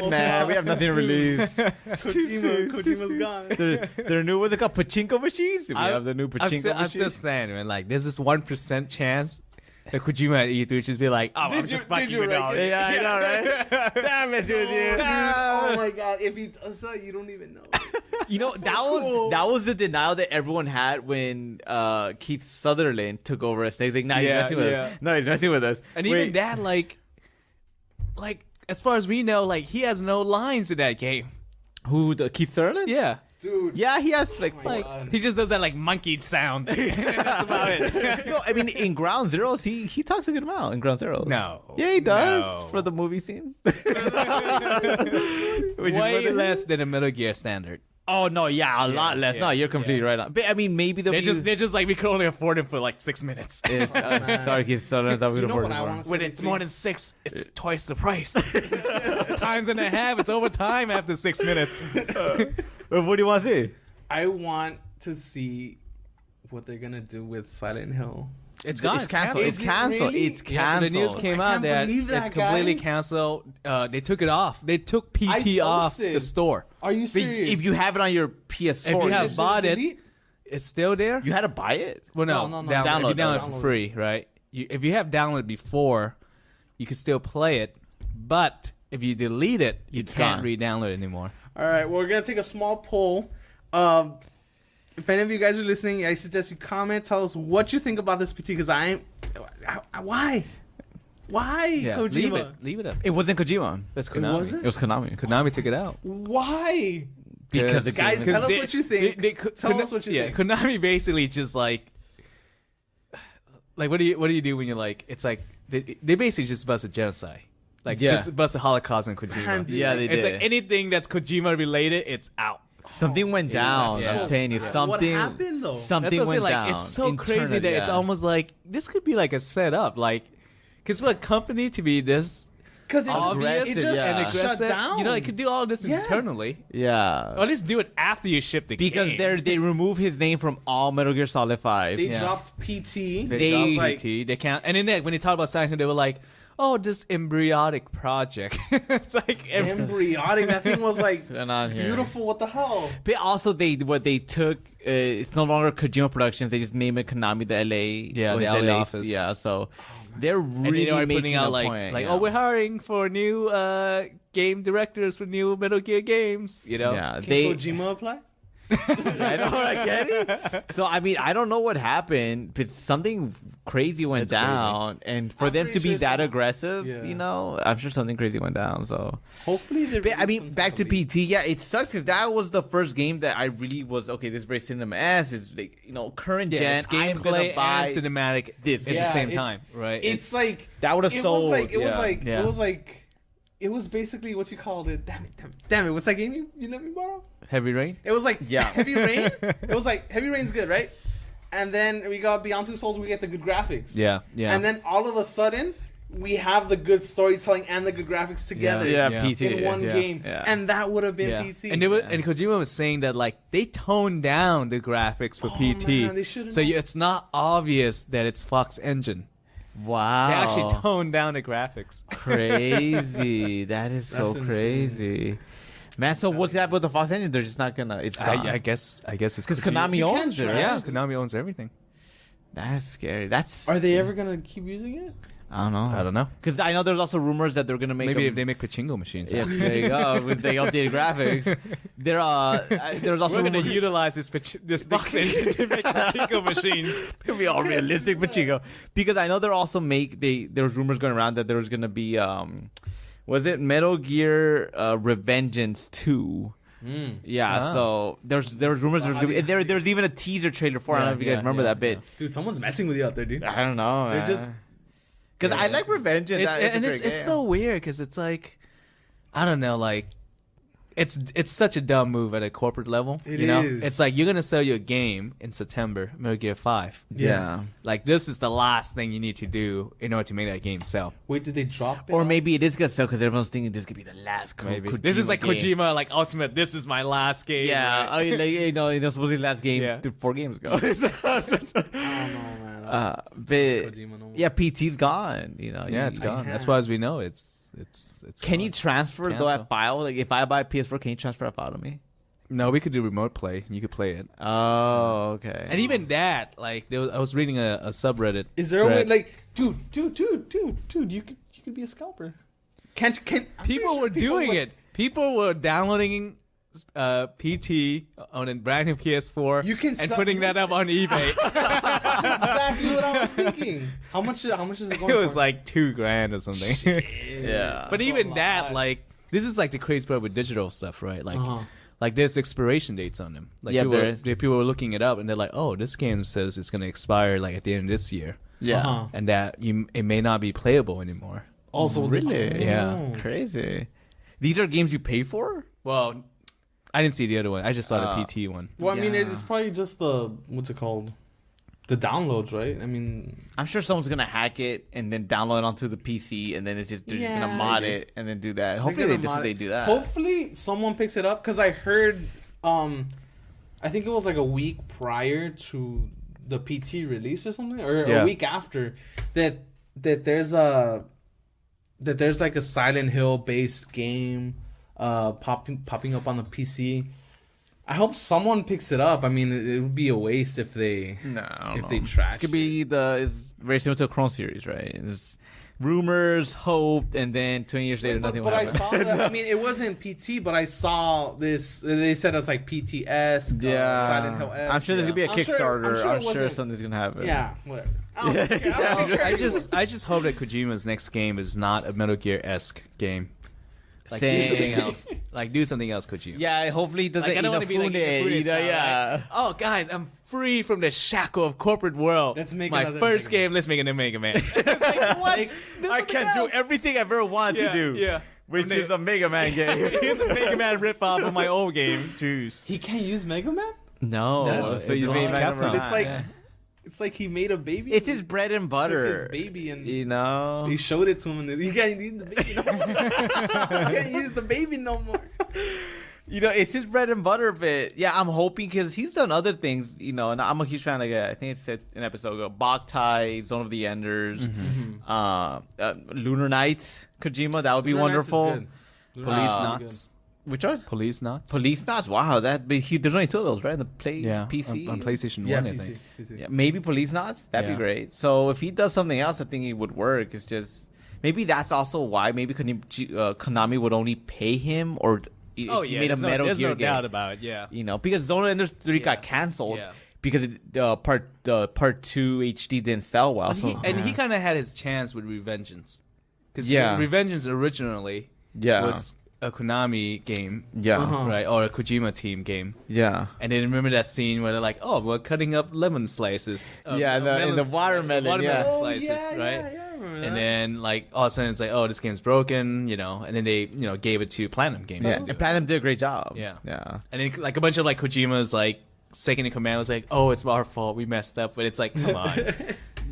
Nah, we have nothing to release. It's too soon. It's too Kojima's soon. gone. They're new. What's it called? Pachinko machines. We have the new pachinko I'm still machines. standing, man. Like, there's this 1% chance that Kojima at E3 just be like, oh, I'm just fucking with all. Yeah, I know, right? Nah, I'm messing with you. Oh my god! If he does that, you don't even know. You know that was the denial that everyone had when Keith Sutherland took over as Snake. He's like, nah, he's Yeah, messing with yeah. us. No, he's messing with us. And Wait, even that, like, as far as we know, like, he has no lines in that game. who the Keith Sutherland? Yeah. Dude. Yeah, he has like. my Like, God. he just does that, like, monkey sound. That's about it. No, I mean in Ground Zeroes, he talks a good amount in Ground Zeroes. No. Yeah, he does No. for the movie scenes. Way less than a Metal Gear standard. Oh no, yeah, a lot less. yeah, No, you're completely yeah. right on. But I mean, maybe They're just like, we could only afford him for like 6 minutes. sorry, Keith Sutherland. I'm You gonna know afford what I it want for. to When it's more than 6, it's twice the price. It's times and a half. It's over time after 6 minutes. What do you want to see? I want to see what they're gonna do with Silent Hill. It's gone. It's canceled. Is It's it canceled. really? It's Yeah, so canceled. the news came I out can't that believe that, it's completely guys. canceled. They took it off. They took PT I off the posted. store. Are you But serious? if you have it on your PS4, If you have Is it bought it, delete? it's still there. you had to buy it. Well, no, No, Download, download if you download it it. for free, right? If you have downloaded before, you can still play it. But if you delete it, you It's can't gone. re-download it anymore. All right, well, we're gonna take a small poll. If any of you guys are listening, I suggest you comment. Tell us what you think about this PT. Because why Yeah, Kojima? leave it up. It wasn't Kojima. That's Konami. wasn't? It was Konami. Konami took it out. Why? Because the Guys, game tell us they- what you think. Tell us what you think. Konami basically just like what do you do when you're like, it's like they basically just bust a genocide, like Yeah. just bust a Holocaust in Kojima. Man, dude, Yeah, they It's did. like anything that's Kojima related, it's out. Something went down. Yeah. I'm telling you, What something. happened, though? Something That's what I'm saying. went Like, down. it's so crazy Internally, that it's yeah. almost like this could be like a setup, like because for a company to be this Because obvious it just and yeah. aggressive, shut down. you know, it could do all this Yeah. internally, Yeah. or at least do it after you ship the Because game. they remove his name from all Metal Gear Solid 5. They Yeah. dropped PT. They, They- dropped PT, they can't, and then when they talk about Silent Hill, they were like, "Oh, this embryonic project." It's like Embryonic. That thing was like going on here? beautiful. What the hell? But also, what they took, it's no longer Kojima Productions. They just name it Konami, the LA. Yeah, or the his LA office. Yeah, so they're and really they are making putting out a like, point. like, yeah. "Oh, we're hiring for new game directors for new Metal Gear games." You know, Yeah, Can they. Kojima apply? I know, right, Kenny? So I mean, I don't know what happened, but something crazy went That's crazy. down, and for I'm them to pretty be sure that some- aggressive, Yeah. you know, I'm sure something crazy went down. So, Hopefully, they. but, I release mean, some back to type of leak. PT, yeah, it sucks because that was the first game that I really was okay. This is very cinema s is like current Yeah, gen. it's I'm gonna gameplay buy and cinematic this at game. the same it's- time, right? It's like That would've it sold, Was like, it was yeah. like Yeah. it was like it was basically what you called it. Damn it! What's that game you let me borrow? Heavy Rain. It was like Yeah. Heavy Rain. It was like Heavy Rain's good, right? And then we got Beyond Two Souls. We get the good graphics. Yeah, yeah. And then all of a sudden, we have the good storytelling and the good graphics together. Yeah, Yeah. PT In one Yeah. game, Yeah. and that would have been yeah. PT. And and Kojima was saying that like they toned down the graphics for Oh, PT, man, they should've so not. it's not obvious that it's Fox Engine. Wow, They actually toned down the graphics. crazy. That is so That's insane. crazy, man. So what's that with the Fox Engine? They're just not gonna. It's gone. I guess it's because Kojima. Konami You can't owns it. trash Right? Yeah, Konami owns everything. That's scary. That's. Are they ever gonna keep using it? I don't know. I don't know. Because I know there's also rumors that they're gonna make. Maybe a- if they make pachinko machines. Yeah, there you go. With the updated graphics, there's also We're gonna rumors- utilize this Fox Engine to make pachinko machines. It'll be all realistic pachinko. Because I know they're also there's rumors going around that there was gonna be was it Metal Gear Revengeance 2? Yeah, Ah. so there was rumors there's gonna be there's even a teaser trailer for it. I don't know if you guys remember that bit. Dude, someone's messing with you out there, dude. I don't know. They're just- because I like Revengeance. It's so weird because it's like I don't know, like it's such a dumb move at a corporate level. It you know, is. it's like you're gonna sell you a game in September, Metal Gear 5. yeah. Like this is the last thing you need to do in order to make that game sell. Wait, did they drop it? Or maybe it is gonna sell because everyone's thinking this could be the last. Maybe Kojima this is like game. Kojima, like ultimate. This is my last game. Yeah, right? it was supposed to be the last game Yeah. 4 games ago. I don't know, man. But Kojima no more. yeah, PT's gone. You know, yeah, it's you- gone. can't. As far as we know, it's. Can gone. you transfer though Cancel. that file? Like if I buy PS4, can you transfer that file to me? No, we could do remote play. You could play it, Oh, okay. and even that, like, I was reading a subreddit. Is there a way, thread. like, dude, you could be a scalper. Can I'm pretty People sure were doing would- it. People were downloading PT on a brand new PS4 You can and sell- putting that up on eBay. Exactly what I was thinking. How much is it going It was for? like $2,000 or something. yeah. But That's even a that, lot. like, this is like the crazy part with digital stuff, right? Like, Uh-huh. like there's expiration dates on them. Like, Yeah, people, there is. people were looking it up and they're like, oh, this game says it's gonna expire like at the end of this year, yeah. Uh-huh. and that it may not be playable anymore. Also, Really? Yeah. Crazy. These are games you pay for? Well, I didn't see the other one. I just saw the PT one. Well, I mean, Yeah. it's probably just what's it called? The downloads, right? I mean, I'm sure someone's gonna hack it and then download it onto the PC, and then they're just Yeah, gonna mod maybe. it and then do that. they're Hopefully gonna they just mod they it. do that. Hopefully, someone picks it up because I heard, I think it was like a week prior to the PT release or something, or Yeah. a week after that there's like a Silent Hill based game popping up on the PC. I hope someone picks it up. I mean, it would be a waste if they No, I don't if know. they trash It could be it's very similar to a Chrome series, right? It's rumors, hope, and then 20 years later, nothing will But I happen. saw that. I mean, it wasn't PT, but I saw this. They said it's like PT-esque, Yeah, Silent Hill. I'm sure there's gonna be a I'm sure- Kickstarter. I'm sure it I'm sure wasn't- something's gonna happen. Yeah, whatever. I don't care. I just hope that Kojima's next game is not a Metal Gear esque game. Like do Same. something else. Like do something else, Kojima. Yeah, hopefully it doesn't Like I don't want to be like Inafune, Inafune you know, style, yeah. right? Oh, guys, I'm free from the shackle of corporate world. Let's make my another first Mega Man. game. Let's make a new Mega Man. It's like, what? Do I something can do else. everything I've ever wanted Yeah, to do. yeah. Which Okay. is a Mega Man game. Here's a Mega Man ripoff of my old game. Juice. He can't use Mega Man. No, That's- so it's you all made Mega Capcom. Man. It's like yeah. it's like he made a baby. It's his bread and Took butter. his baby and You know. he showed it to him, and he can't use the baby no more. He can't use the baby no more. You know, it's his bread and butter bit. Yeah, I'm hoping because he's done other things, you know, and I'm a huge fan. Like I think it said an episode ago, Boktai, Zone of the Enders, Lunar Nights, Kojima. That would be Lunar Nights is wonderful. good. Lunar Police Nights is knots. Which one? Police knots. Police Knots. Wow, there's only 2 of those, right? The Yeah. PC. On PlayStation Yeah, 1, I PC, think. PC. Yeah, maybe Police Knots. That'd Yeah. be great. So if he does something else, I think it would work. It's just maybe that's also why maybe Konami would only pay him or Oh if you yeah, made a Metal there's Gear no game. doubt about it. Yeah. You know, because Zone of the Enders 3 got Yeah. canceled Yeah. because part 2 HD didn't sell well. So He kind of had his chance with Revengeance, because Yeah. Revengeance originally Yeah. was a Konami game, yeah, Uh-huh. right, or a Kojima team game. yeah. And then remember that scene where they're like, "Oh, we're cutting up lemon slices." Yeah, in the watermelon, yeah. slices, right? And then like all of a sudden it's like, "Oh, this game's broken," you know. And then they, you know, gave it to Platinum Games. Yeah, and Platinum did a great job. Yeah. yeah. And then like a bunch of like Kojima's like second in command was like, "Oh, it's our fault. We messed up." But it's like, come on,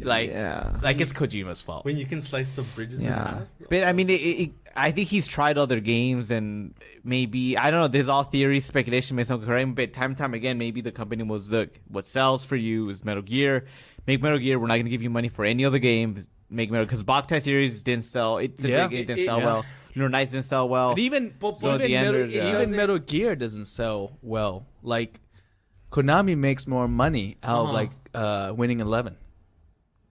like it's Kojima's fault. When you can slice the bridges in Yeah, half. but I mean, I think he's tried other games, and maybe I don't know. There's all theory, speculation, may sound correct, but time and time again, maybe the company was, look, what sells for you is Metal Gear. Make Metal Gear. We're not going to give you money for any other game. Make Metal, because Boktai series didn't sell. It's a Yeah. great game, didn't sell Yeah. well. Lunar Nights didn't sell well. But even So the Enders, even Metal Gear doesn't sell well. Like Konami makes more money out of like Winning 11,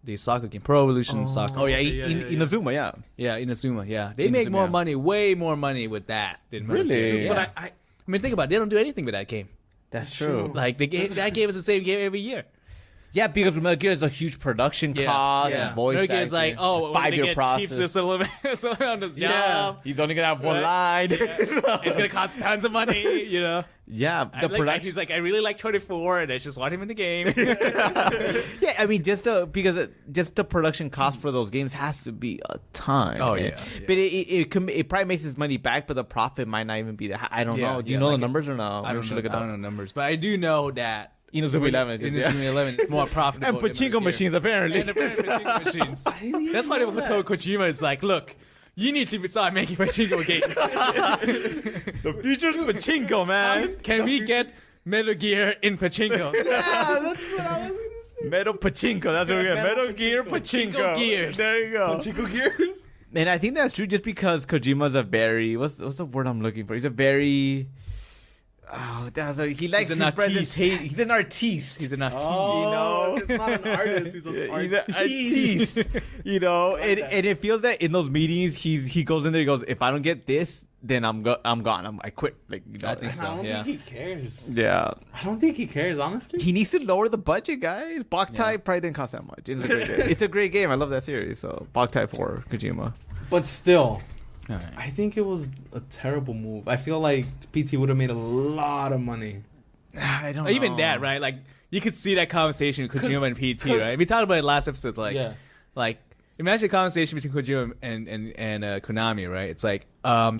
the soccer game, Pro Evolution Soccer. Oh yeah, Yeah, yeah, yeah. Inazuma, yeah. Yeah, Inazuma. Yeah, they make more yeah. money, way more money with that than Metal Really? Gear. Yeah. But I I mean, think about it. They don't do anything with that game. That's true. Like that game is the same game every year. Yeah, because Metal Gear is a huge production cost and voice Metal Gear is like, acting, oh, 5-year process. keeps this on this job. He's only gonna have one Right. line. It's gonna cost tons of money, you know. Yeah, the production. He's like, I really like 24, and I just want him in the game. Yeah, I mean, just the production cost for those games has to be a ton. Oh, man. yeah. But it probably makes its money back, but the profit might not even be that high. I don't know. Do you know the numbers or no? I Maybe we don't should know. look it I up. don't know numbers, but I do know that Inazuma 11. in yeah. Inazuma 11 it's more profitable. And than Metal pachinko Gear. machines, apparently. And apparently pachinko machines. That's why they told Kojima is like, look, you need to start making pachinko games. The future's pachinko, man. Can we get Metal Gear in pachinko? yeah, that's what I was gonna say. Metal pachinko. That's what we get. Metal Gear pachinko. Pachinko gears. There you go. Chico Gears. And I think that's true just because Kojima's a very what's the word I'm looking for? He's a very he likes an his artiste. presentation. He's an artiste. He's an artiste. Oh, he's not an artist. He's an He's an artiste. artiste. You know, and it feels that in those meetings he goes in there. He goes, if I don't get this, then I'm gone. I quit. Like, you know, I think I so. don't Yeah. think he cares. yeah. I don't think he cares, honestly. He needs to lower the budget, guys. Boktai probably didn't cost that much. It's a great game. It's a great game. I love that series. So Boktai for Kojima. But still, All right. I think it was a terrible move. I feel like PT would have made a lot of money. I don't know. Even that, right? Like you could see that conversation with Kojima and PT, 'cause- right? We talked about it last episode. Like, Yeah. like imagine a conversation between Kojima and Konami, right? It's like,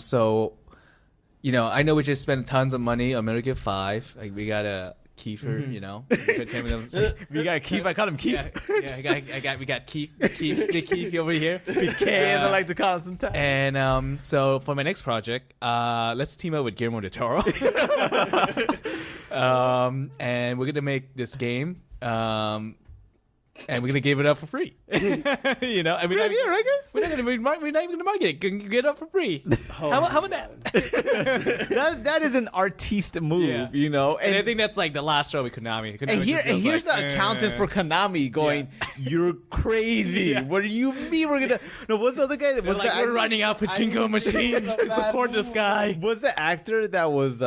so, you know, I know we just spent tons of money on Metal Gear 5. Like we got a Kiefer, you know. We got Keith. I call him Keith. we got Keith, Big Keith over here. PK, as I like to call him sometimes. And so for my next project, let's team up with Guillermo del Toro. And we're gonna make this game. And we're gonna give it up for free. You know, I mean, Right here, I guess. we're not even gonna market it. Get it up for free. How about that? that is an artiste move, Yeah. you know. And I think that's like the last straw with Konami. And here's the accountant for Konami going, "You're crazy. Yeah. What do you mean we're gonna?" No, what's the other guy? They're Was like, the we're actor- running out pachinko machines to support this guy. Was the actor that was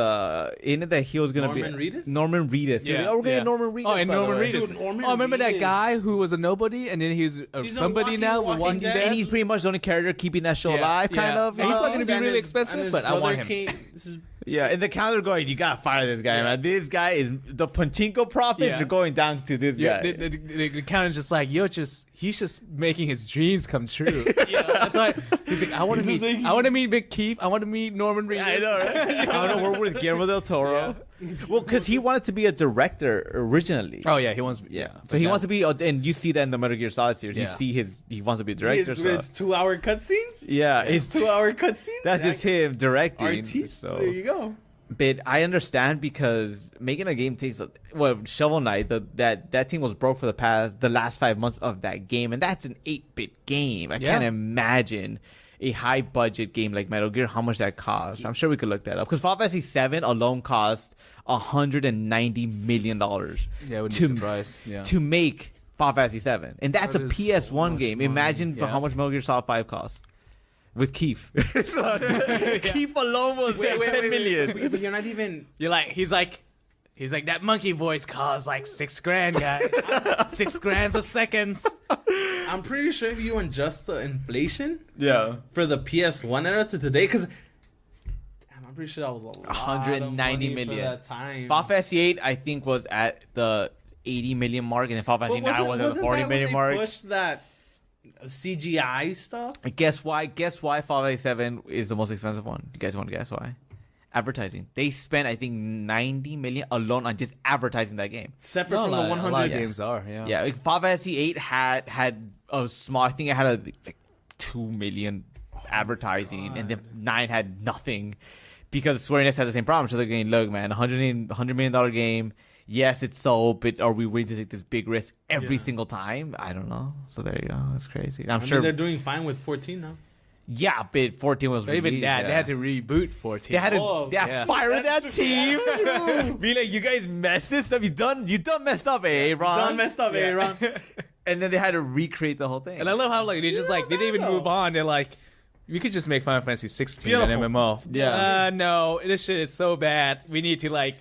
in it that he was gonna Norman be Reedus? Norman Reedus. Yeah, Oh, we're getting yeah. Norman Reedus. Oh, and by the Norman way. Reedus. Dude, Norman Oh, remember that Reedus. guy who was a nobody, and then he's He's on somebody now with Walking Dead. And he's pretty much the only character keeping that show Yeah, alive, kind yeah. of. And he's you know? not gonna be really expensive, but I want him. Yeah, and the counter going, "You gotta fire this guy, man. This guy is the pachinko profits Yeah. are going down to this Yeah, guy." the accountant's just like, he's just making his dreams come true. You know, that's why he's like, I want to meet Big Keith. I want to meet Norman Reedus. I know, right? I want to work with Guillermo del Toro. Well, because he wanted to be a director originally. Oh yeah, he wants. Yeah, so he wants to be, and you see that in the Metal Gear Solid series. You Yeah. see he wants to be a director. It's So. 2-hour cutscenes? Yeah, it's 2-hour cutscenes? that's just him directing. Artiste. So. There you go. But I understand because making a game takes Shovel Knight. That team was broke for the last 5 months of that game, and that's an 8-bit game. I Yeah. can't imagine a high budget game like Metal Gear how much that costs. I'm sure we could look that up because Final Fantasy 7 alone cost $190 million. Yeah, I wouldn't be surprised. Yeah. to make Final Fantasy 7, and that's That a is PS1 so much game. money. Imagine for Yeah. how much Metal Gear Solid 5 costs. with Keith. So, Keith alone was like 10 million. But you're not even. You're like, he's like that monkey voice costs like $6,000, guys. $6,000 a second. I'm pretty sure if you adjust the inflation Yeah. for the PS1 era to today, because I'm pretty sure that was a lot 190 of money million. for that time. Final Fantasy 8, I think, was at the 80 million mark, and then Final Fantasy 9 was at the 40 million mark. Pushed that CGI stuff. Guess why? Guess why Final Fantasy 7 is the most expensive one? You guys want to guess why? Advertising. They spent, I think, 90 million alone on just advertising that game. Separate No, from a the lot of 100 games are, yeah. Yeah, like Final Fantasy 8 had a small. I think it had a like 2 million advertising, and then 9 had nothing because Square Enix had the same problem. So they're going, look, man, $100 million game. Yes, it's sold, but are we willing to take this big risk every single time? I don't know. So there you go. That's crazy. I'm I sure mean, they're doing fine with 14 now. Yeah, but 14 was But even released, that, yeah. they had to reboot 14. They had to Oh, yeah. fire that That's true. team. Be like, you guys messed this up. You done messed up, Ron. Done messed up, Yeah. Aaron. And then they had to recreate the whole thing. And I love how like they just like they didn't even bad, move though. on. They're like, we could just make Final Fantasy 16 an Beautiful. MMO. Yeah. No, this shit is so bad. We need to like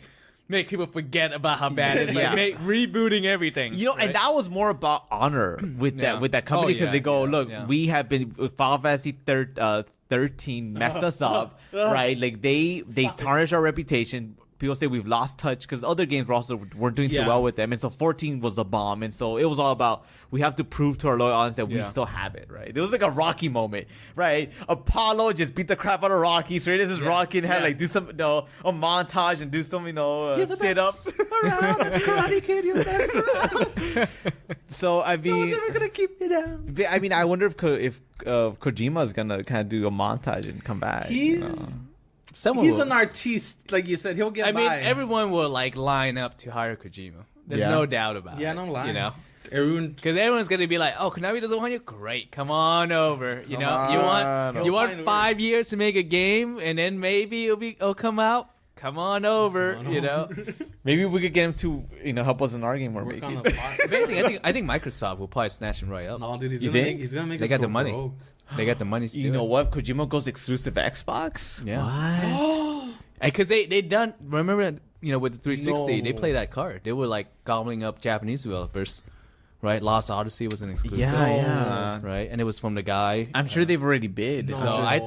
make people forget about how bad it is. Like Yeah. rebooting everything. You know, right? and that was more about honor with Yeah. that company Oh, because yeah, they go, yeah, look, yeah. we have been Final Fantasy 13 messed us up, right? Like they tarnished our reputation. People say we've lost touch because other games weren't doing too Yeah. well with them, and so 14 was a bomb, and so it was all about we have to prove to our loyal audience that we Yeah. still have it, right? It was like a Rocky moment, right? Apollo just beat the crap out of Rocky, so this is Rocky and had Yeah. like do some a montage and do some sit ups. Karate Kid, you're the best around. So I mean, Never gonna keep you down. I mean, I wonder if Kojima is gonna kind of do a montage and come back. He's Someone he's will. an artiste, like you said. He'll get I by. mean, everyone will like line up to hire Kojima. There's Yeah. no doubt about it. Yeah, no lie. You know, Everyone. because everyone's gonna be like, "Oh, Konami doesn't want you. Great, come on over." You know, on you over. want 5 years to make a game, and then maybe it'll come out. Come on over. You know. Maybe we could get him to help us in our game we're Work on making. the pot. If anything, I think Microsoft will probably snatch him right up. No, dude, he's You gonna think? make. He's gonna make. They us got the go money. broke. They got the money to do You know it. what? Kojima goes exclusive Xbox. Yeah. What? Because they done. Remember, with the 360, they No. played that card. They were like gobbling up Japanese developers, right? Lost Odyssey was an exclusive. Yeah. Right, and it was from the guy. I'm sure they've already bid. No. So I'm sure I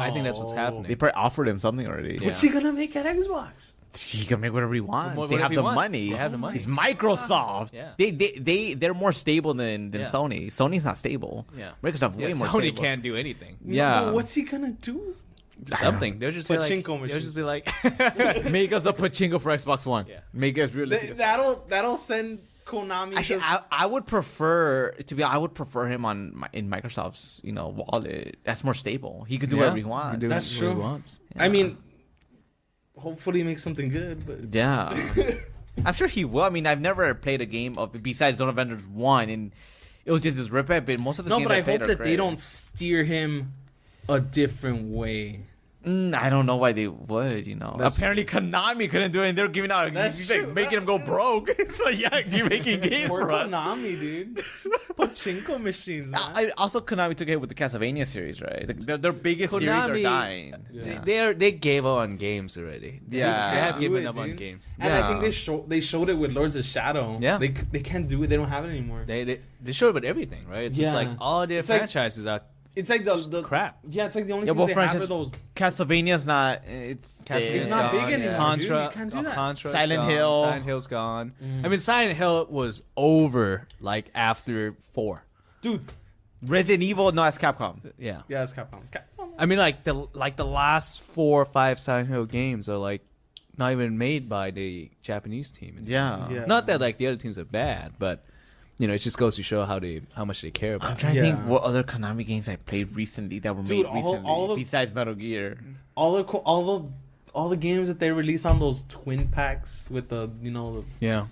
think that's what's no. happening. they probably offered him something already. Yeah. What's he gonna make at Xbox? He can make whatever he wants. Whatever They have he the wants. money. They have the money. It's Microsoft. Yeah. They're more stable than Yeah. Sony. Sony's not stable. Yeah. Microsoft way Yeah, more Sony stable. can't do anything. Yeah. No, what's he gonna do? Something. They'll just be like. Pachinko They'll machine. just be like. Make us a pachinko for Xbox One. Yeah. Make us realistic. That'll send Konami. Actually, just- I would prefer I would prefer him in Microsoft's wallet. That's more stable. He could do whatever he wants. Do That's what he true. wants. I mean, hopefully he makes something good. But Yeah, I'm sure he will. I mean, I've never played a game besides Zone of Enders 1, and it was just his rip at. But most of the no, games but I played hope are that they great. don't steer him a different way. I don't know why they would. That's Apparently Konami couldn't do it. And they're giving out. That's He's like true. making him go broke. So yeah, you're making games Or for us. Konami, dude. Pachinko machines, man. Also, Konami took it with the Castlevania series, right? Their biggest series are Konami- dying. Yeah. They gave up on games already. Yeah. They have Do given it, up on dude. games. And I think Yeah. they showed it with Lords of Shadow. Yeah. They can't do it. They don't have it anymore. They show it with everything, right? It's just Yeah. like all their It's like- franchises are It's like the crap. Yeah, it's like the only Yeah, things well, they have franchise- are those. Castlevania's not. It's Castlevania's not big gone, anymore, dude. Contra, You can't do that. Contra's Silent gone, Hill. Silent Hill's gone. I mean, Silent Hill was over like after 4. Dude. Resident Evil. No, that's Capcom. Yeah. Yeah, it's Capcom. I mean, like the last 4 or 5 Silent Hill games are like not even made by the Japanese team. Yeah. Yeah. Not that like the other teams are bad, but it just goes to show how much they care about. I'm trying to Yeah. think what other Konami games I played recently that were Dude, made recently all the- besides Metal Gear. All the games that they release on those twin packs with the the Yeah.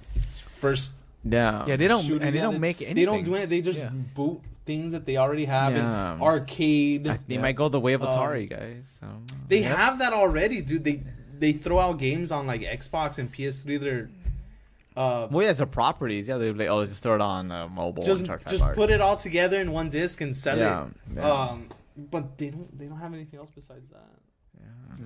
first Yeah. Yeah, they don't shooting, and they yeah, don't make anything. They don't do it. They just Yeah. boot things that they already have Yeah. in arcade. They Yeah. might go the way of Atari, guys. I don't know. They have that already, dude. They throw out games on like Xbox and PS3 that are Well, yeah, it's a properties. Yeah, they're like, just throw it on mobile. just and charge just $5. put it all together in one disc and sell Yeah, it. yeah. But they don't have anything else besides that.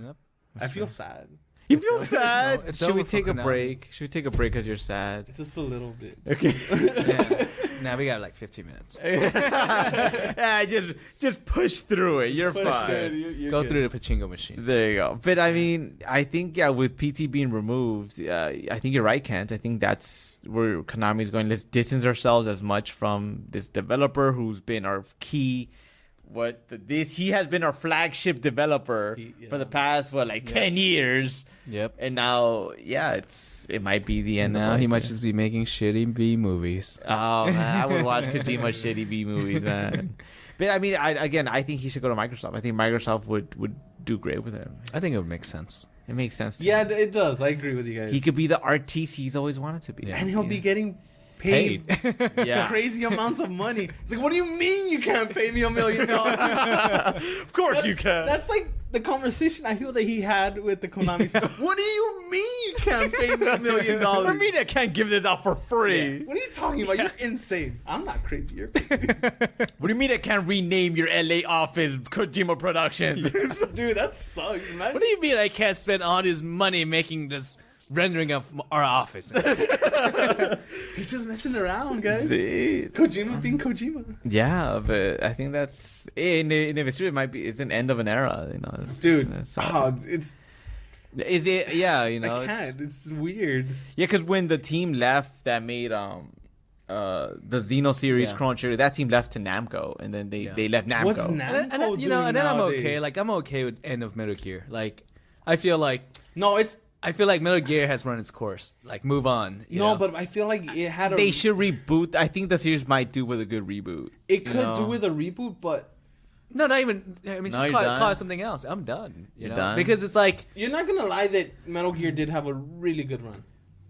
Yep. I feel sad. You feel sad? It's Should we over for take a Konami. break? Should we take a break because you're sad? Just a little bit. Okay. Yeah. Now we got like 15 minutes. Yeah, just push through it. You're Push fine. through it, you're Go good. through the pachinko machine. There you go. But I mean, I think with PT being removed, I think you're right, Kent. I think that's where Konami's going. Let's distance ourselves as much from this developer who's been our key. He has been our flagship developer for the past 10 years, Yep. and now it might be the end. Now of he us. might just be making shitty B movies. Oh man, I would watch Kojima shitty B movies, man. But I mean, I think he should go to Microsoft. I think Microsoft would do great with him. I think it would make sense. It makes sense. To Yeah, me. it does. I agree with you guys. He could be the artiste he's always wanted to be. Yeah. and he'll be Yeah. getting paid Yeah. crazy amounts of money. It's like, what do you mean you can't pay me $1 million? Of course you can. That's like the conversation I feel that he had with the Konami. What do you mean you can't pay me $1 million? What do you mean I can't give this out for free? What are you talking about? You're insane. I'm not crazy. You're crazy. What do you mean I can't rename your LA office Kojima Productions? Dude, that sucks, man. What do you mean I can't spend all this money making this rendering of our office? He's just messing around, guys. See? Kojima being Kojima. Yeah, but I think that's in it's true. It's an end of an era. Dude, It's, is it? Yeah, I it's- can't. It's weird. Yeah, because when the team left that made the Xeno series Yeah. Chrono Trigger, that team left to Namco, and then they left Namco. What's Namco and then, doing and then I'm nowadays? okay. Like I'm okay with end of Metal Gear. Like I feel like Metal Gear has run its course. Like move on. you know? but I feel like it had a. They should reboot. I think the series might do with a good reboot. It could you know? do with a reboot, but No, not even. I mean, No, just you're call done? it something else. I'm done. You You're know, done? because it's like you're not gonna lie that Metal Gear did have a really good run.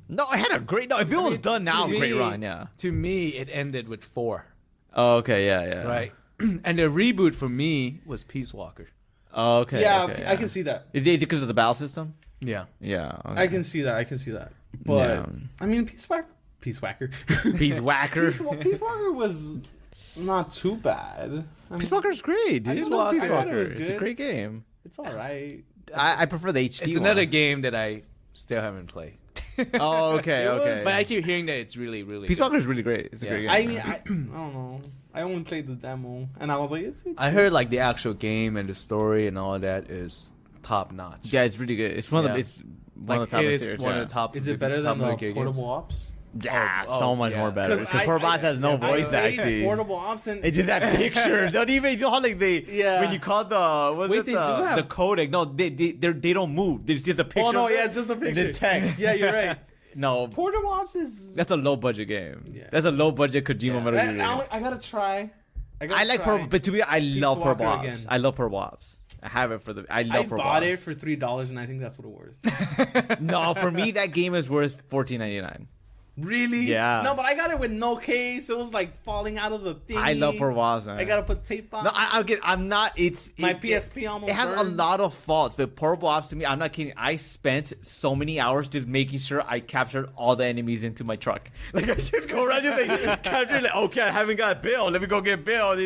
No, it had a great. No, if it was mean, done now, to great me- run. Yeah. to me, it ended with 4, Oh, okay. Yeah. right? And the reboot for me was Peace Walker. Oh, okay. yeah, okay, I can see that. Is it because of the battle system? Yeah, Yeah. Okay. I can see that. But Yeah. I mean, Peace Whacker. Peace Whacker. Peace Walker was not too bad. I mean, Peace Walker's great. Dude. I Peace thought it Walker. was It's a good. great game. it's all right. I prefer the HD it's one. another game that I still haven't played. Oh, okay. It was- Okay. But I keep hearing that it's really, really. Peace good. Walker is really great. It's a Yeah. great game. I mean, I don't know. I only played the demo, and I was like, it's I heard like the actual game and the story and all that is top notch. yeah, it's really good. It's one of the. Yeah. It's one Like of the top it of is series, one yeah. of the top. Is it better top than Metal Gear Portable games. Ops? Yeah, Oh, so much yeah. more better. 'Cause Because Portable Ops has no I voice played acting. Portable Ops, and It just had pictures. Don't even you know how like they Yeah. when you call the Wait, they do have- the codec. No, they don't move. There's just a picture. oh no, of it yeah, it's just a and picture. then text. Yeah, you're right. No, Portable Ops is. that's a low budget game. Yeah. That's a low budget Kojima Metal Gear game. I gotta try. I like Portable, but to me, I love Walker Portable Ops. again. I love Portable Ops. I have it for the. I love I Portable bought Ops. it for $3, and I think that's what it worth. No, for me, that game is worth $14.99. Really? Yeah. No, but I got it with no case. It was like falling out of the thing. I love Portable Ops, man. I gotta put tape on. No, I'll get. I'm not. It's My it- PSP almost It has a burned. lot of faults. The Portable Ops to me, I'm not kidding. I spent so many hours just making sure I captured all the enemies into my truck. Like I just go around just like capture. Like okay, I haven't got Bill. Let me go get Bill.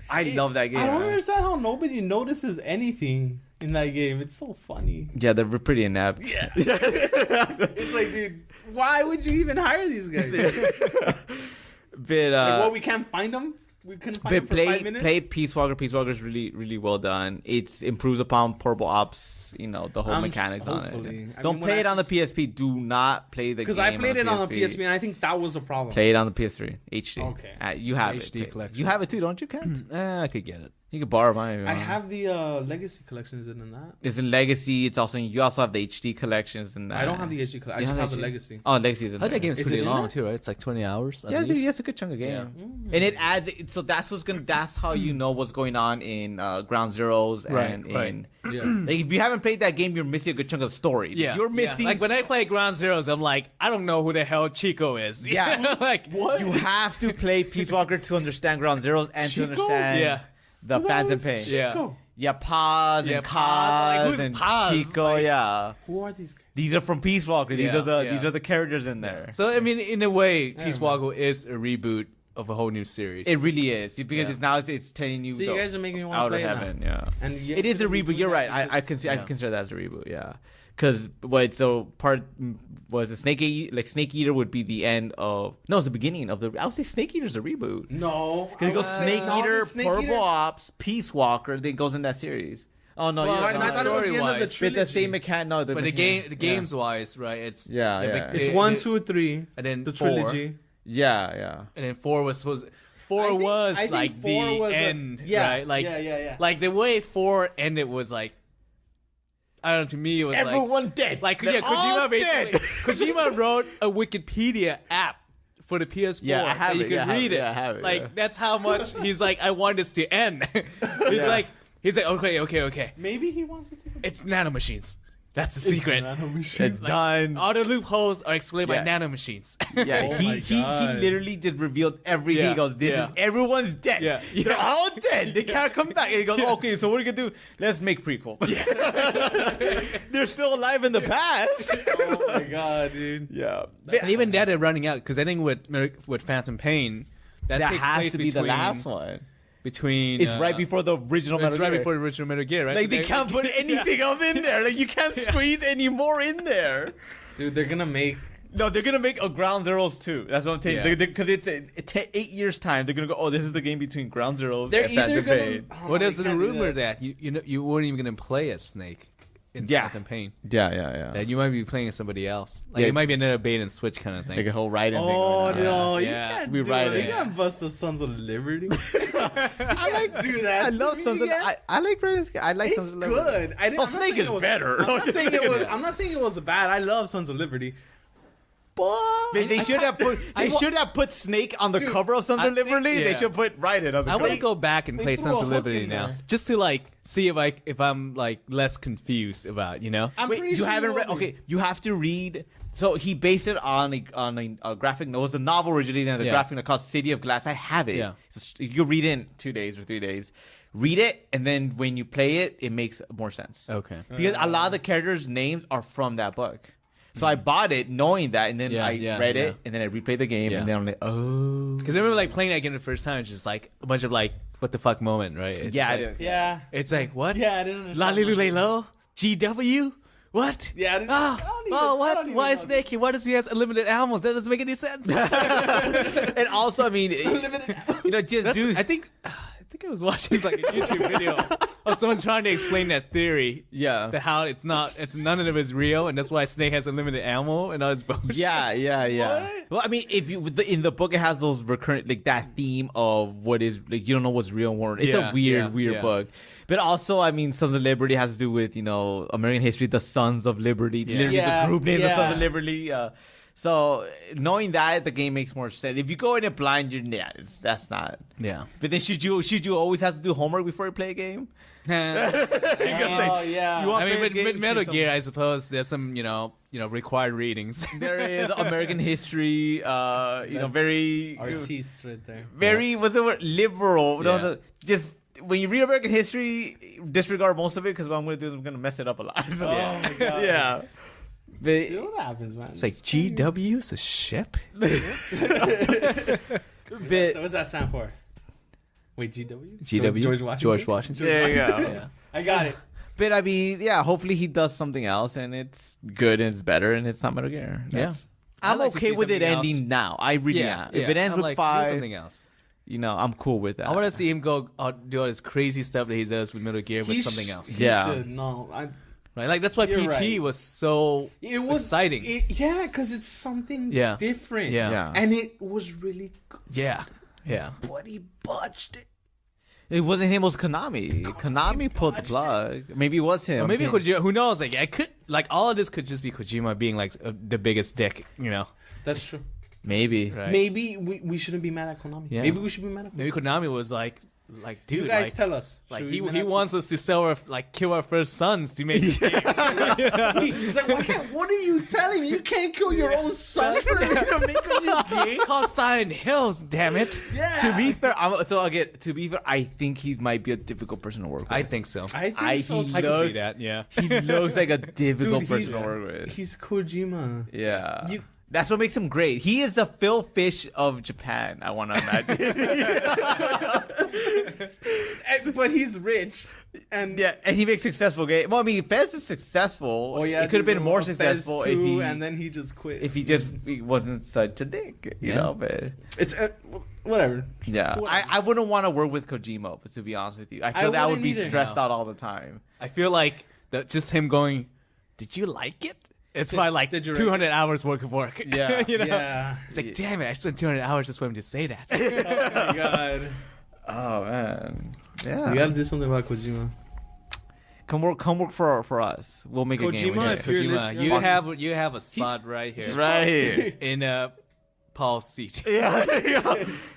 I love that game. I don't man. understand how nobody notices anything in that game. It's so funny. Yeah, they're pretty inept. Yeah. It's like, dude, why would you even hire these guys? But Like, what, we can't find them? We couldn't find them but for 5 minutes? play Peace Walker. Peace Walker is really really well done. It improves upon Portable Ops. You know the whole mechanics on hopefully. it. I Don't mean, play when it on the PSP. Do not play the game. Because I played it on the PSP, and I think that was a problem. Play it on the PS3 HD. Okay. You have HD it. collection. You have it too, don't you, Kent? I could get it. You can borrow mine. If you I want. have the Legacy collection. Is it in that? It's in Legacy. It's also you also have the HD collections and I don't have the HD collection. I You just have the HD? Legacy. Oh, Legacy is in I heard there. that game's Is pretty it in long there? too, right? It's like 20 hours. At Yeah, least. it's a good chunk of game, Yeah. and it adds. So that's what's gonna. That's how you know what's going on in Ground Zeroes Right, and right. in. Yeah. Like, if you haven't played that game, you're missing a good chunk of the story. Yeah, you're yeah. missing. Like when I play Ground Zeroes, I'm like, I don't know who the hell Chico is. Yeah. like What? You have to play Peace Walker to understand Ground Zeroes and Chico? to understand Yeah. the Who Phantom is Pain. Yeah. Chico? Yeah, Paz Yeah, and Paz. Kaz Like, who's and Paz? Chico. Like- Yeah, Who are these guys? these are from Peace Walker. These Yeah, are the yeah. these are the characters in there. So I mean, in a way, Yeah, Peace man. Walker is a reboot of a whole new series. It really is because Yeah. it's telling you. See, you guys are making me want out to of play it heaven. now. Yeah, And you it is a shouldn't be reboot. doing You're that right. I because- I consider that as a reboot. Yeah, because so part was a Snake Eater would be the end of it's the beginning of the. I would say Snake Eater's a reboot. No, Because it goes Snake no, Eater, dude, Snake Purple Eater- Ops, Peace Walker, then goes in that series. Oh no, Well, you're right, right. I thought it was the end of the Story-wise. With the trilogy. same mechanic. No, but the games wise, right? It's Yeah, the yeah. big- It's the- 1, the- 2, 3, and then the 4. trilogy. Yeah. And then 4 was supposed. 4 I think- was I think like 4 the was a- end, yeah, right? Like yeah. like the way 4 ended was like, I don't know. To me, it was Everyone dead. like They're Kojima all basically. dead. Kojima wrote a Wikipedia app for the PS4 Yeah, I have that you it, can yeah, I have read it, it. yeah, I have it, Like yeah. that's how much he's like. I want this to end. He's like okay. Maybe he wants to take a It's nanomachines. That's the secret. It's done. All the loopholes are explained Yeah. by nanomachines. Yeah, Oh he my God. literally just revealed everything. Yeah, He goes, "This yeah. is everyone's dead. Yeah, They're yeah. all dead. They can't come back." And he goes, "Okay, so what are we gonna do? Let's make prequels." They're still alive in the past. Oh my god, dude. Yeah, And even that they're running out because I think with Phantom Pain, that that takes has place to be between, the last one. Between It's right before the original. It's Metal right Gear. before the original Metal Gear, right? Like So they can't put anything else in there. Like you can't squeeze any more in there. Dude, they're gonna make. No, they're gonna make a Ground Zeroes too. That's what I'm saying. Yeah. Because it's 8 years time. They're gonna go. Oh, this is the game between Ground Zeroes They're and either Phantom gonna. Pain. Oh, Well, they there's a can't do rumor that. that you weren't even gonna play as Snake in Yeah. Phantom Pain. Yeah. That you might be playing as somebody else. Like Yeah. it might be another bait and switch kind of thing. Like a whole Raiden thing. Oh going on. no, you Yeah. can't We do ride it. it. You can't bust the Sons of Liberty. I like do that I to love me Sons of. again. I like Raiden. I like It's Sons of Liberty. good. I didn't, Oh, I'm not Snake saying is it was- better. I'm I'm not just saying it saying was. that. I'm not saying it was bad. I love Sons of Liberty. But They should have put. They should have put Snake on the Dude, cover of Sons I of think- Liberty. They yeah. should put Raiden on the I cover. want to go back and they play threw Sons a of hook Liberty in now, there. just to like see if I'm like less confused about I'm Wait, pretty you sure haven't will read? be. Okay, you have to read. So he based it on a graphic novel. It was a novel originally, then the Yeah. graphic novel called City of Glass. I have it. Yeah. So you read it in 2 days or 3 days. Read it, and then when you play it, it makes more sense. Okay. Because a lot of the characters' names are from that book. So I bought it knowing that, and then Yeah, I yeah, read yeah. it, and then I replayed the game, Yeah. and then I'm like, oh. Because I remember like playing that again the first time, it's just like a bunch of like what the fuck moment, right? It's Yeah, just, it like, is. Yeah. It's like what? Yeah, I didn't understand. Lalilu Lelo? GW? What? Yeah, I didn't- Ah, I don't even- oh, I what? don't even Why is know. Snake here? Why does he has unlimited animals? That doesn't make any sense. And also, I mean, just That's, do. I think I was watching like a YouTube video of someone trying to explain that theory. Yeah. That how it's none of it is real, and that's why Snake has unlimited ammo and all this bullshit. Yeah. What? Well, I mean, if you in the book, it has those recurrent like that theme of what is like you don't know what's real and what. It's Yeah, a weird yeah. book. But also, I mean, Sons of Liberty has to do with American history, the Sons of Liberty. Yeah. Literally, it's Yeah, a group name, the Sons yeah. of Liberty. So knowing that, the game makes more sense. If you go in it blind, that's not. Yeah. But then should you always have to do homework before you play a game? Oh yeah. You want- I mean, with Game Metal should Gear, I suppose there's some required readings. There is American history. That's very artiste right there. very what's the word, liberal. There was Yeah. just when you read American history, disregard most of it because what I'm gonna do is I'm gonna mess it up a lot. So, Oh my god. yeah. But, See what happens, man. It's like GW's a ship. but So what's that stand for? Wait, GW? GW. George Washington. George Washington. there you go. Yeah. I got it. But I mean, yeah. Hopefully he does something else and it's good and it's better and it's not Metal Gear. That's- I'd I'm like to okay see with it something else. ending now. I really am. If it ends I'm with like, do 5, something else. I'm cool with that. I want to see him go do all this crazy stuff that he does with Metal Gear with something else. He Yeah. should. No, Right? Like that's why You're PT right. was so it was exciting. Yeah, because it's something Yeah. different. Yeah. Yeah. And it was really good. Yeah. Yeah. But he botched it. It wasn't him. It was Konami. Konami pulled the plug. Maybe it was him. Or maybe I'm saying- Kojima. Who knows? Like I could. Like all of this could just be Kojima being like the biggest dick. That's true. Maybe. Right? Maybe we shouldn't be mad at Konami. Yeah. Maybe we should be mad at Konami. Maybe Konami was like, dude, You guys like, tell us. like Should he we be mad at wants us to sell our kill our first sons to make this game. Konami? He's like, what are you telling me? You can't kill your own son for to make a new game? It's called Silent Hills, damn it. Yeah. To be fair, I think he might be a difficult person to work with. I think so. I think I- so. he too. I can see looks- that. Yeah. He looks like a difficult Dude, person to work with. he's Kojima. Yeah. That's what makes him great. He is the Phil Fish of Japan. I want to imagine. But he's rich, and Yeah, and he makes successful games. Well, I mean, Fez is successful. oh yeah, he could have been dude, more Fez successful if 2, he and then he just quit. if he just he wasn't such a dick, you Yeah. know. But It's whatever. yeah, Whatever. I wouldn't want to work with Kojima. But to be honest with you, I feel that I would wouldn't be either. stressed No. out all the time. I feel like that just him going, "Did you like it?" It's probably like did you 200 hours worth of work. Yeah. you know. Yeah. It's like, damn it! I spent 200 hours just for him to say that. Oh my god. Oh man, yeah. We gotta do something about Kojima. Come work for us. We'll make a game. Kojima, With if you. you're Kojima, listening- you have a spot right here, Right here. in Paul's seat. Yeah,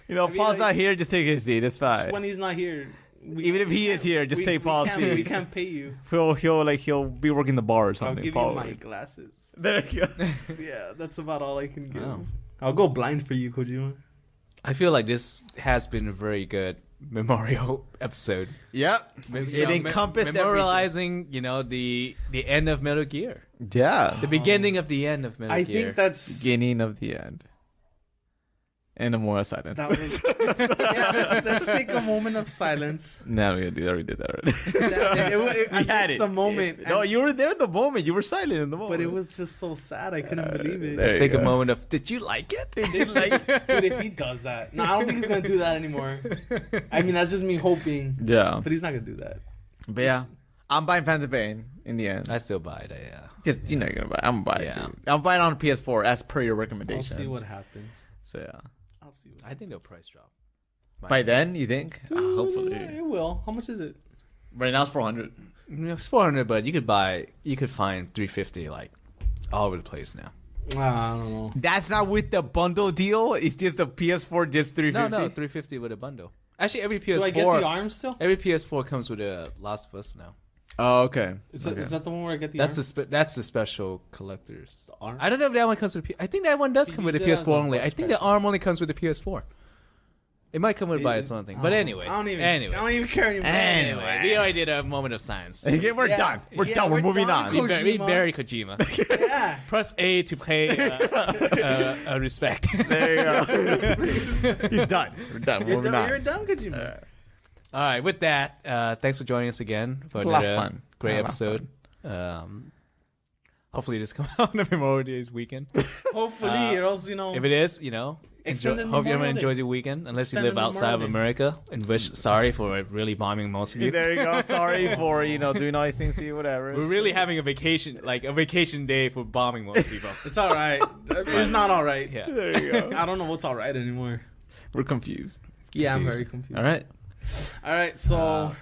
you know, mean, Paul's like- not here. Just take his seat. It's fine. When he's not here, Even if he is here, just take Paul's we seat. can't pay you. He'll be working the bar or I'll something. give Paul you my would. glasses. There you go. Yeah, that's about all I can give. Wow. I'll go blind for you, Kojima. I feel like this has been a very good memorial episode. Yep. It encompassed memorializing, the end of Metal Gear, everything. Yeah. the beginning of the end of Metal I Gear. think that's Beginning of the end. And a more silence. that was. Yeah, let's take a moment of silence. No, we already did that already. We had it. The moment. No, and- you were there at the moment. You were silent in the moment. But it was just so sad. I couldn't believe it. there Let's you take a go. moment of, did you like it? Dude, if he does that, no, I don't think he's gonna do that anymore. I mean, that's just me hoping, Yeah. but he's not gonna do that. But yeah, I'm buying Phantom Pain in the end. I still buy it. Yeah. Just you're not gonna buy. I'm buying. Yeah. Yeah. I'm buying on PS4 as per your I'll recommendation. see what happens. So yeah. I'll see. What I think they'll price drop. By then, you think? Dude, Hopefully. it will. How much is it? Right now it's 400. It's 400, but you could find 350 like all over the place now. I don't know. That's not with the bundle deal. It's just a PS4, just 350. No, 350 with a bundle. Actually, every Do I get the PS4, arm still? every PS4 comes with a Last of Us now. Oh, okay. Is that the one where I get the That's arm? that's the special collectors. The arm? I don't know if that one comes with. I think that one does come with a use it as PS4 a only. I butt think the scratcher. arm only comes with the PS4. It might come with by its own thing, but anyway. I don't even care anymore. Anyway, we already did a moment of science. Okay, we're Yeah. done. We're Yeah, done. We're we're moving done. on. Kojima. We bury Kojima. Yeah. Press A to pay respect. There you go. He's done. We're done. We're moving on. You're done, Kojima. All right, with that, thanks for joining us again for It's a lot of another fun. great Yeah, a lot of episode. Hopefully, this comes out on Memorial Day's weekend. Hopefully, or else If it is, Extended hope everyone Memorial Day. enjoys your weekend. Unless you Extended live outside of Memorial America, and wish sorry for really bombing most of you. There you go. Sorry for doing all these things to you. Whatever. We're really having a vacation day for bombing most people. it's all right. It's not all right. Yeah. There you go. I don't know what's all right anymore. We're confused. Yeah, I'm Confused. very confused. All right. All right, so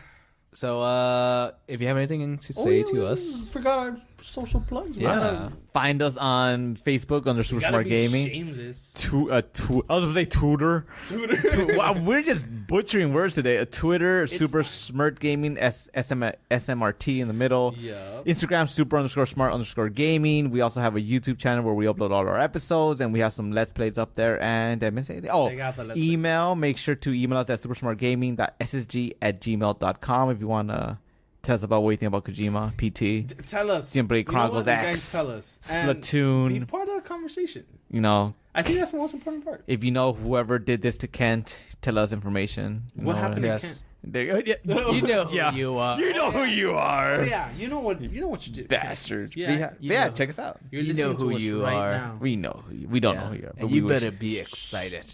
So, if you have anything to say to us, forgot our social plugs. yeah, Find us on Facebook under Super Gotta Smart be Gaming. shameless. I was gonna say Tutor. Wow, we're just butchering words today. A Twitter, Super fine. Smart Gaming, SMRT in the middle. Yup. Instagram, super_smart_gaming. We also have a YouTube channel where we upload all our episodes, and we have some Let's Plays up there. And I missed anything? Oh, Check out the Let's email. Make sure to email us at supersmartgaming.ssg@gmail.com if you want to tell us about what you think about Kojima, PT, Tell us. Xenoblade You know Chronicles what? You X, guys tell us. And Splatoon. Be part of the conversation. I I think that's the most important part. if you know whoever did this to Kent, tell us information. You What know, happened Yes. to Kent? There you go. Yeah. you know who Yeah. you are. You know who you are. Oh, yeah, you know what you did, Bastard. Yeah, Yeah, know. check us out. You're You know listening to who us you right are. now. We know. We don't know who you are. But And we you wish. better be excited.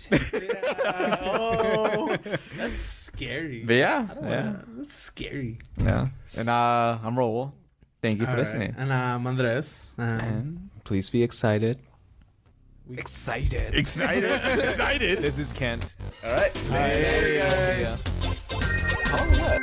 Oh, that's scary. But yeah, I don't yeah, wanna- that's scary. yeah. And I'm Raul. Thank you for All right. listening. And I'm Andres. And please be excited. Excited. Excited. Excited. This is Kent. All right. Yeah. Oh, yeah.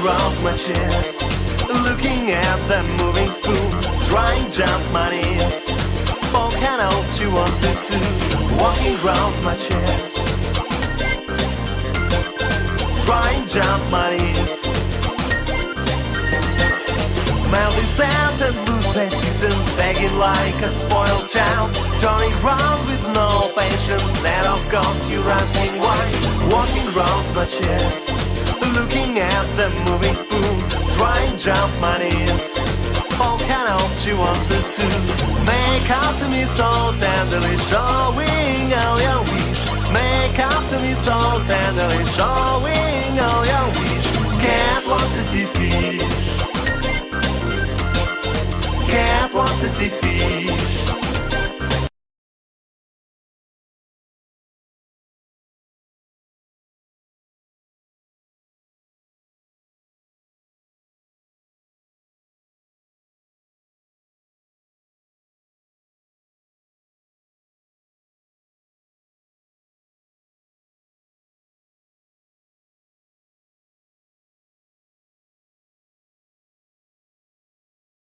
round my chair, looking at the moving spoon, trying jump my knees. All canals she wanted to, walking round my chair, trying jump my knees. Smell the scent and lose that juice and begging like a spoiled child, turning round with no patience, and of course you're asking why. Walking round my chair, looking at the moving spoon, trying jump my knees. All canals she wanted to make up to me so tenderly, showing all your wish. Make up to me so tenderly, showing all your wish. Cat wants to see fish. Cat wants to see fish.